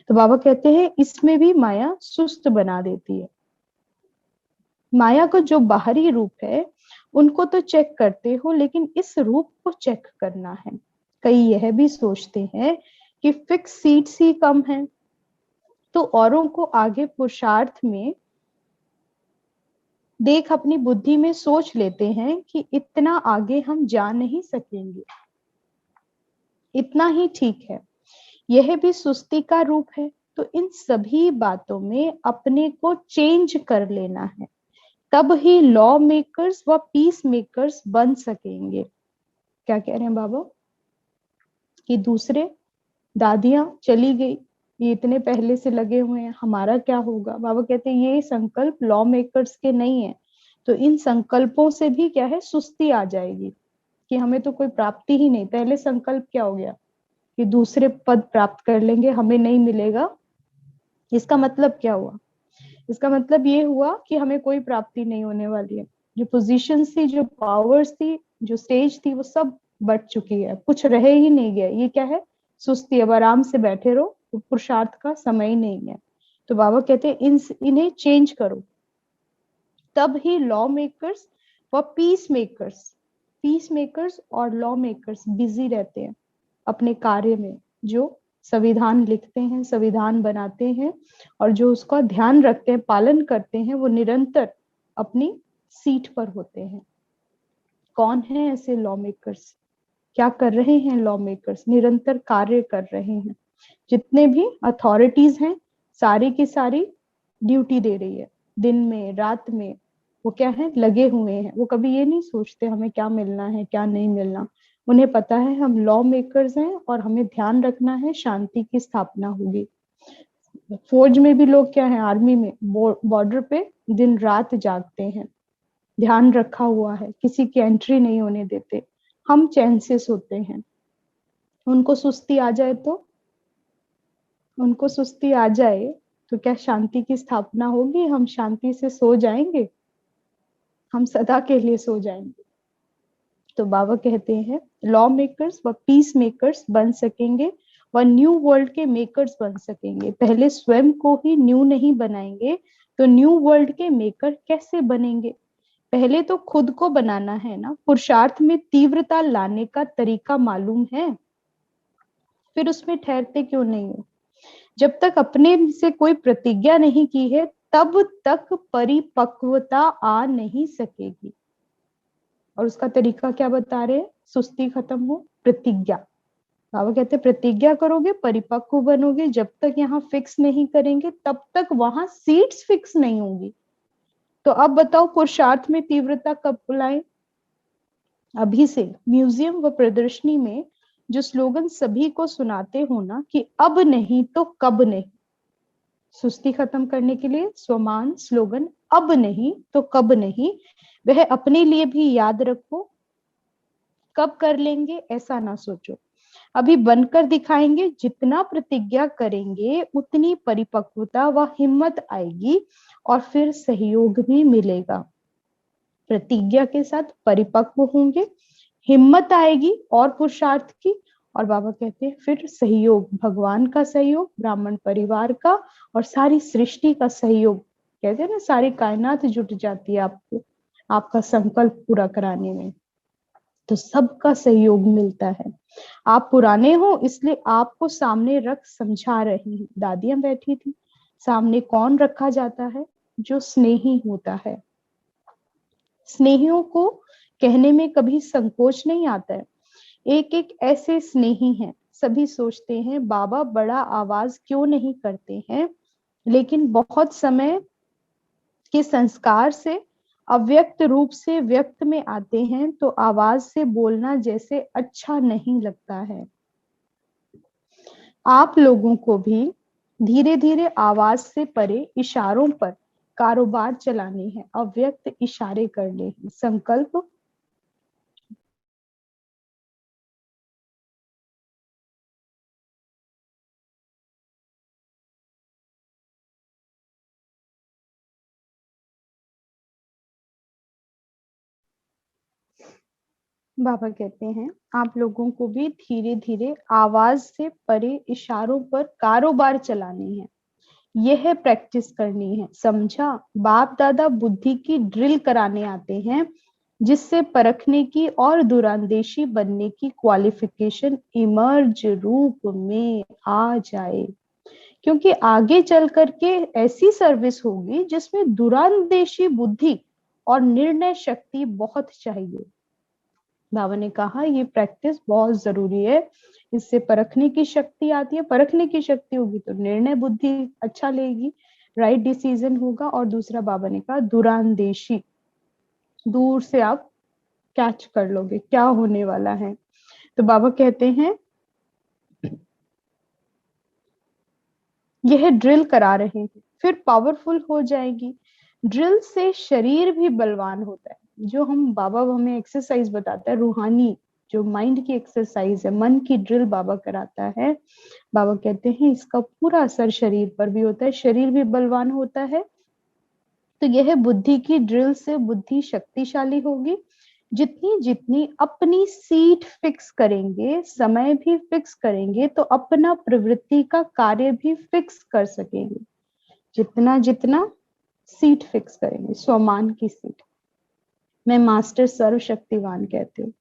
तो बाबा कहते हैं इसमें भी माया सुस्त बना देती है। माया का जो बाहरी रूप है उनको तो चेक करते हो, लेकिन इस रूप को चेक करना है। कई यह भी सोचते हैं कि फिक्स सीट्स ही कम है, तो औरों को आगे पुरुषार्थ में देख अपनी बुद्धि में सोच लेते हैं कि इतना आगे हम जा नहीं सकेंगे, इतना ही ठीक है, यह भी सुस्ती का रूप है। तो इन सभी बातों में अपने को चेंज कर लेना है, तब ही लॉ मेकर्स व पीस मेकर्स बन सकेंगे। क्या कह रहे हैं बाबा कि दूसरे दादियां चली गई, ये इतने पहले से लगे हुए हैं, हमारा क्या होगा। बाबा कहते हैं ये संकल्प लॉ मेकर्स के नहीं है, तो इन संकल्पों से भी क्या है, सुस्ती आ जाएगी कि हमें तो कोई प्राप्ति ही नहीं। पहले संकल्प क्या हो गया कि दूसरे पद प्राप्त कर लेंगे, हमें नहीं मिलेगा। इसका मतलब क्या हुआ? इसका मतलब ये हुआ कि हमें कोई प्राप्ति नहीं होने वाली है। जो पोजीशन थी, जो पावर्स थी, जो स्टेज थी, वो सब बढ़ चुकी है, कुछ रह ही नहीं गया। ये क्या है? सुस्ती। अब आराम से बैठे रहो, पुरुषार्थ का समय ही नहीं है। तो बाबा कहते हैं इन्हें चेंज करो, तब ही लॉ मेकर्स व पीस मेकर्स और लॉ मेकर्स बिजी रहते हैं अपने कार्य में, जो संविधान लिखते हैं, संविधान बनाते हैं और जो उसका ध्यान रखते हैं, पालन करते हैं, वो निरंतर अपनी सीट पर होते हैं। कौन है ऐसे लॉ मेकर्स? क्या कर रहे हैं लॉ मेकर्स? निरंतर कार्य कर रहे हैं। जितने भी अथॉरिटीज हैं, सारी की सारी ड्यूटी दे रही है, दिन में रात में वो क्या है, लगे हुए हैं। वो कभी ये नहीं सोचते हमें क्या मिलना है क्या नहीं मिलना। उन्हें पता है हम लॉ मेकर्स हैं और हमें ध्यान रखना है, शांति की स्थापना होगी। फौज में भी लोग क्या है, आर्मी में बॉर्डर पे दिन रात जागते हैं, ध्यान रखा हुआ है, किसी की एंट्री नहीं होने देते। हम चैन से सोते हैं। उनको सुस्ती आ जाए तो क्या शांति की स्थापना होगी? हम शांति से सो जाएंगे? हम सदा के लिए सो जाएंगे। तो बाबा कहते हैं लॉ मेकर्स व पीस मेकर्स बन सकेंगे व न्यू वर्ल्ड के मेकर्स बन सकेंगे। पहले स्वयं को ही न्यू नहीं बनाएंगे तो न्यू वर्ल्ड के मेकर कैसे बनेंगे? पहले तो खुद को बनाना है ना। पुरुषार्थ में तीव्रता लाने का तरीका मालूम है, फिर उसमें ठहरते क्यों नहीं हो? जब तक अपने से कोई प्रतिज्ञा नहीं की है, तब तक परिपक्वता आ नहीं सकेगी। और उसका तरीका क्या बता रहे हैं? सुस्ती खत्म हो, प्रतिज्ञा। बाबा कहते हैं प्रतिज्ञा करोगे, परिपक्व बनोगे। जब तक यहाँ फिक्स नहीं करेंगे, तब तक वहां सीट्स फिक्स नहीं होंगी। तो अब बताओ पुरुषार्थ में तीव्रता कब लाए? अभी से। म्यूजियम व प्रदर्शनी में जो स्लोगन सभी को सुनाते हो ना कि अब नहीं तो कब नहीं, सुस्ती खत्म करने के लिए स्वमान स्लोगन अब नहीं तो कब नहीं, वह अपने लिए भी याद रखो। कब कर लेंगे ऐसा ना सोचो, अभी बनकर दिखाएंगे। जितना प्रतिज्ञा करेंगे उतनी परिपक्वता व हिम्मत आएगी और फिर सहयोग भी मिलेगा। प्रतिज्ञा के साथ परिपक्व होंगे, हिम्मत आएगी और पुरुषार्थ की। और बाबा कहते हैं फिर सहयोग, भगवान का सहयोग, ब्राह्मण परिवार का और सारी सृष्टि का सहयोग। कहते हैं ना, सारी कायनात जुट जाती है आपको, आपका संकल्प पूरा कराने में। तो सबका सहयोग मिलता है। आप पुराने हो इसलिए आपको सामने रख समझा रही हैं। दादियां बैठी थी, सामने कौन रखा जाता है? जो स्नेही होता है। स्नेहियों को कहने में कभी संकोच नहीं आता है। एक एक ऐसे स्नेही हैं, सभी सोचते हैं बाबा बड़ा आवाज क्यों नहीं करते हैं, लेकिन बहुत समय के संस्कार से अव्यक्त रूप से व्यक्त में आते हैं तो आवाज से बोलना जैसे अच्छा नहीं लगता है। आप लोगों को भी धीरे धीरे आवाज से परे इशारों पर कारोबार चलाने हैं, अव्यक्त इशारे करने हैं। संकल्प बाबा कहते हैं आप लोगों को भी धीरे धीरे आवाज से परे इशारों पर कारोबार चलाने हैं। यह प्रैक्टिस करनी है, समझा? बाप दादा बुद्धि की ड्रिल कराने आते हैं, जिससे परखने की और दूरांदेशी बनने की क्वालिफिकेशन इमर्ज रूप में आ जाए। क्योंकि आगे चल करके ऐसी सर्विस होगी जिसमें दूरांदेशी बुद्धि और निर्णय शक्ति बहुत चाहिए। बाबा ने कहा ये प्रैक्टिस बहुत जरूरी है, इससे परखने की शक्ति आती है। परखने की शक्ति होगी तो निर्णय बुद्धि अच्छा लेगी, राइट डिसीजन होगा। और दूसरा बाबा ने कहा दूरांदेशी, दूर से आप कैच कर लोगे क्या होने वाला है। तो बाबा कहते हैं यह ड्रिल करा रहे हैं, फिर पावरफुल हो जाएगी। ड्रिल से शरीर भी बलवान होता है। जो हम बाबा हमें एक्सरसाइज बताता है, रूहानी जो माइंड की एक्सरसाइज है, मन की ड्रिल बाबा कराता है, बाबा कहते हैं इसका पूरा असर शरीर पर भी होता है, शरीर भी बलवान होता है। तो यह बुद्धि की ड्रिल से बुद्धि शक्तिशाली होगी। जितनी जितनी अपनी सीट फिक्स करेंगे, समय भी फिक्स करेंगे, तो अपना प्रवृत्ति का कार्य भी फिक्स कर सकेंगे। जितना जितना सीट फिक्स करेंगे, स्वमान की सीट। मैं मास्टर सर्वशक्तिवान कहती हूँ,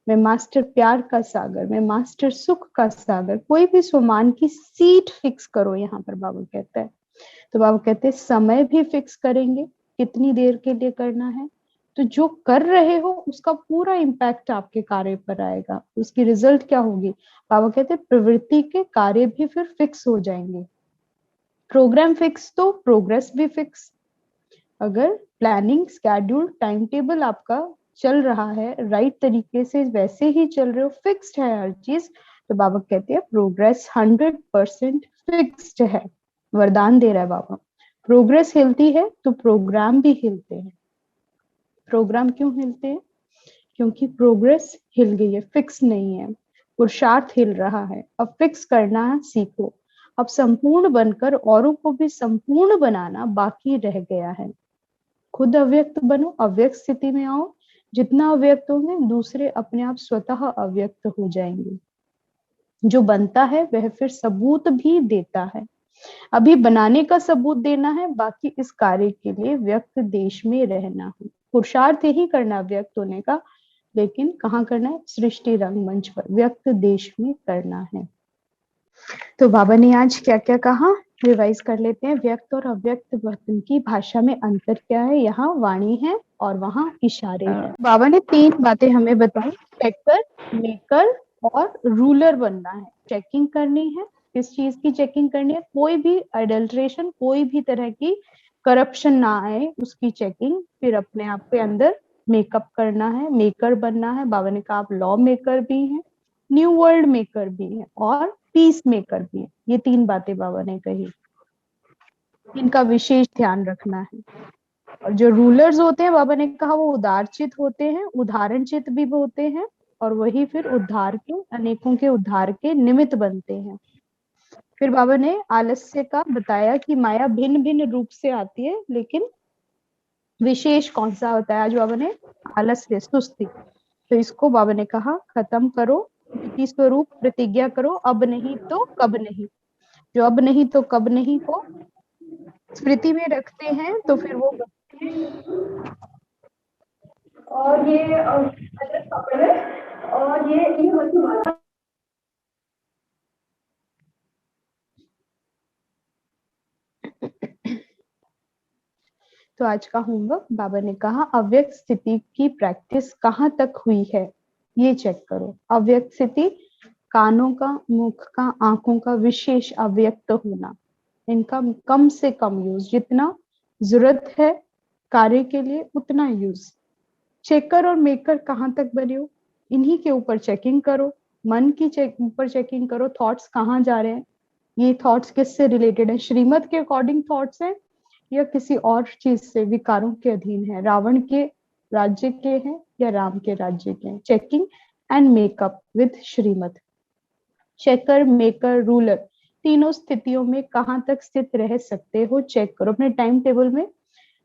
मैं मास्टर प्यार का सागर, मैं मास्टर सुख का सागर। कोई भी स्वमान की सीट फिक्स करो, यहाँ पर बाबा कहता है। तो बाबा कहते हैं समय भी फिक्स करेंगे, कितनी देर के लिए करना है। तो जो कर रहे हो उसका पूरा इम्पैक्ट आपके कार्य पर आएगा, उसकी रिजल्ट क्या होगी। बाबा कहते हैं प्रवृत्ति के कार्य भी फिर फिक्स हो जाएंगे। प्रोग्राम फिक्स तो प्रोग्रेस भी फिक्स। अगर प्लानिंग, स्केड्यूल, टाइम टेबल आपका चल रहा है राइट तरीके से, वैसे ही चल रहे हो, फिक्स्ड है हर चीज, तो बाबा कहते हैं प्रोग्रेस 100% फिक्स्ड है। वरदान दे रहा है बाबा। प्रोग्रेस हिलती है तो प्रोग्राम भी हिलते हैं। प्रोग्राम क्यों हिलते हैं? क्योंकि प्रोग्रेस हिल गई है, फिक्स नहीं है। पुरुषार्थ हिल रहा है, अब फिक्स करना सीखो। अब संपूर्ण बनकर औरों को भी संपूर्ण बनाना बाकी रह गया है। खुद अव्यक्त बनो, अव्यक्त स्थिति में आओ। जितना अव्यक्त होंगे, दूसरे अपने आप स्वतः अव्यक्त हो जाएंगे। जो बनता है वह फिर सबूत भी देता है। अभी बनाने का सबूत देना है, बाकी इस कार्य के लिए व्यक्त देश में रहना है। पुरुषार्थ यही करना व्यक्त होने का, लेकिन कहाँ करना है? सृष्टि रंगमंच पर, व्यक्त देश में करना है। तो बाबा ने आज क्या क्या कहा, रिवाइज कर लेते हैं। व्यक्त और अव्यक्त वचन की भाषा में अंतर क्या है? यहाँ वाणी है और वहां इशारे हैं। बाबा ने 3 बातें हमें बताई, चेकर, मेकर और रूलर बनना है। चेकिंग करनी है, किस चीज की चेकिंग करनी है? कोई भी अडल्ट्रेशन, कोई भी तरह की करप्शन ना आए, उसकी चेकिंग। फिर अपने आप के अंदर मेकअप करना है, मेकर बनना है। बाबा ने कहा आप लॉ मेकर भी हैं, न्यू वर्ल्ड मेकर भी है और पीस मेकर भी है। ये 3 बातें बाबा ने कही, इनका विशेष ध्यान रखना है। और जो रूलर्स होते हैं, बाबा ने कहा वो उदारचित होते हैं, उदाहरण चित भी होते हैं, और वही फिर उद्धार के, अनेकों के उद्धार के निमित्त बनते हैं। फिर बाबा ने आलस्य का बताया कि माया भिन्न भिन्न रूप से आती है, लेकिन विशेष कौन सा होता है? आज बाबा ने आलस्य, सुस्ती। तो इसको बाबा ने कहा खत्म करो, की स्वरूप प्रतिज्ञा करो, अब नहीं तो कब नहीं। जो अब नहीं तो कब नहीं को स्मृति में रखते हैं तो फिर वो और ये पकड़ है और ये तो आज का होमवर्क, बाबा ने कहा अव्यक्त स्थिति की प्रैक्टिस कहाँ तक हुई है ये चेक करो। अव्यक्त स्थिति, कानों का, मुख का, आंखों का विशेष अव्यक्त होना, इनका कम से कम यूज, जितना जरूरत है कार्य के लिए उतना यूज। चेकर और मेकर कहाँ तक बने हो, इन्हीं के ऊपर चेकिंग करो। मन की ऊपर चेकिंग करो, थॉट्स कहाँ जा रहे हैं, ये थॉट्स किससे रिलेटेड है, श्रीमत के अकॉर्डिंग थॉट्स हैं या किसी और चीज से, विकारों के अधीन है, रावण के राज्य के हैं या राम के राज्य के हैं। चेकिंग एंड मेकअप विद श्रीमत। चेकर, मेकर, रूलर, तीनों स्थितियों में कहाँ तक स्थित रह सकते हो चेक करो। अपने टाइम टेबल में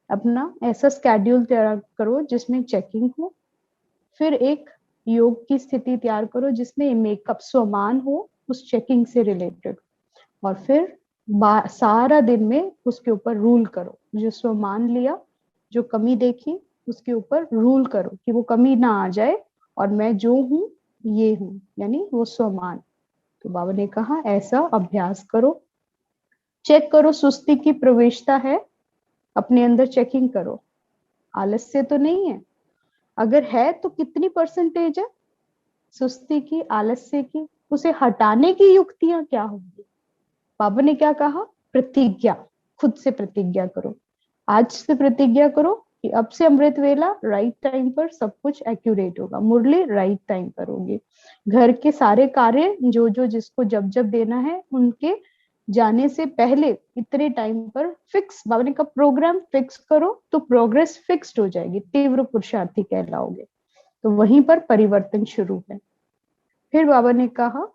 अपना ऐसा स्केड्यूल तैयार करो जिसमें चेकिंग हो। फिर एक योग की स्थिति तैयार करो जिसमें मेकअप, स्वमान हो उस चेकिंग से रिलेटेड। और फिर सारा दिन में उसके ऊपर रूल करो। जो स्वमान लिया, जो कमी देखी, उसके ऊपर रूल करो कि वो कमी ना आ जाए और मैं जो हूं ये हूं, यानी वो स्वमान। तो बाबा ने कहा ऐसा अभ्यास करो। चेक करो सुस्ती की प्रवेशता है, अपने अंदर चेकिंग करो। आलस्य तो नहीं है, अगर है तो कितनी परसेंटेज है सुस्ती की, आलस्य की, उसे हटाने की युक्तियां क्या होंगी। बाबा ने क्या कहा? प्रतिज्ञा, खुद से प्रतिज्ञा करो। आज से प्रतिज्ञा करो कि अब से अमृत वेला राइट टाइम पर सब कुछ एक्यूरेट होगा, मुरली राइट टाइम पर होगी, घर के सारे कार्य जो जो जिसको जब जब देना है उनके जाने से पहले इतने टाइम पर फिक्स, बाबा ने कहा प्रोग्राम फिक्स करो तो प्रोग्रेस फिक्स्ड हो जाएगी, तीव्र पुरुषार्थी कहलाओगे। तो वहीं पर परिवर्तन शुरू है। फिर बाबा ने कहा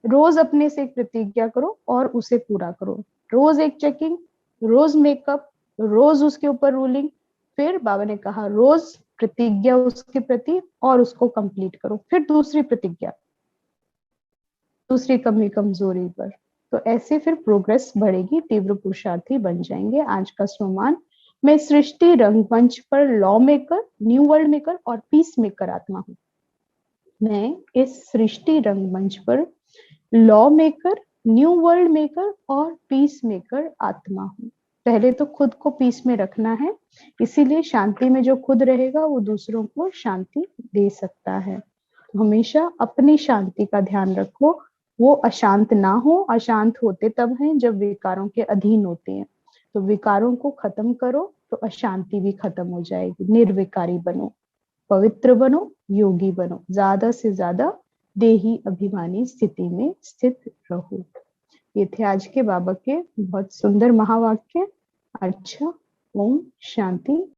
रोज अपने से एक प्रतिज्ञा करो और उसे पूरा करो। रोज एक चेकिंग, रोज मेकअप, रोज उसके ऊपर रूलिंग। फिर बाबा ने कहा रोज प्रतिज्ञा उसके प्रति और उसको कंप्लीट करो। फिर दूसरी प्रतिज्ञा, दूसरी कमी कमजोरी पर। तो ऐसे फिर प्रोग्रेस बढ़ेगी, तीव्र पुरुषार्थी बन जाएंगे। आज का स्वमान, मैं सृष्टि रंगमंच पर law maker, new world maker और पीस मेकर आत्मा हूँ। मैं इस सृष्टि रंगमंच पर law maker, new world maker और पीस मेकर आत्मा हूँ। पहले तो खुद को पीस में रखना है, इसीलिए शांति में जो खुद रहेगा वो दूसरों को शांति दे सकता है। हमेशा अपनी शांति का ध्यान रखो, वो अशांत ना हो। अशांत होते तब हैं जब विकारों के अधीन होते हैं। तो विकारों को खत्म करो तो अशांति भी खत्म हो जाएगी। निर्विकारी बनो, पवित्र बनो, योगी बनो, ज्यादा से ज्यादा देही अभिमानी स्थिति में स्थित रहो। ये थे आज के बाबा के बहुत सुंदर महावाक्य। अच्छा, ओम शांति।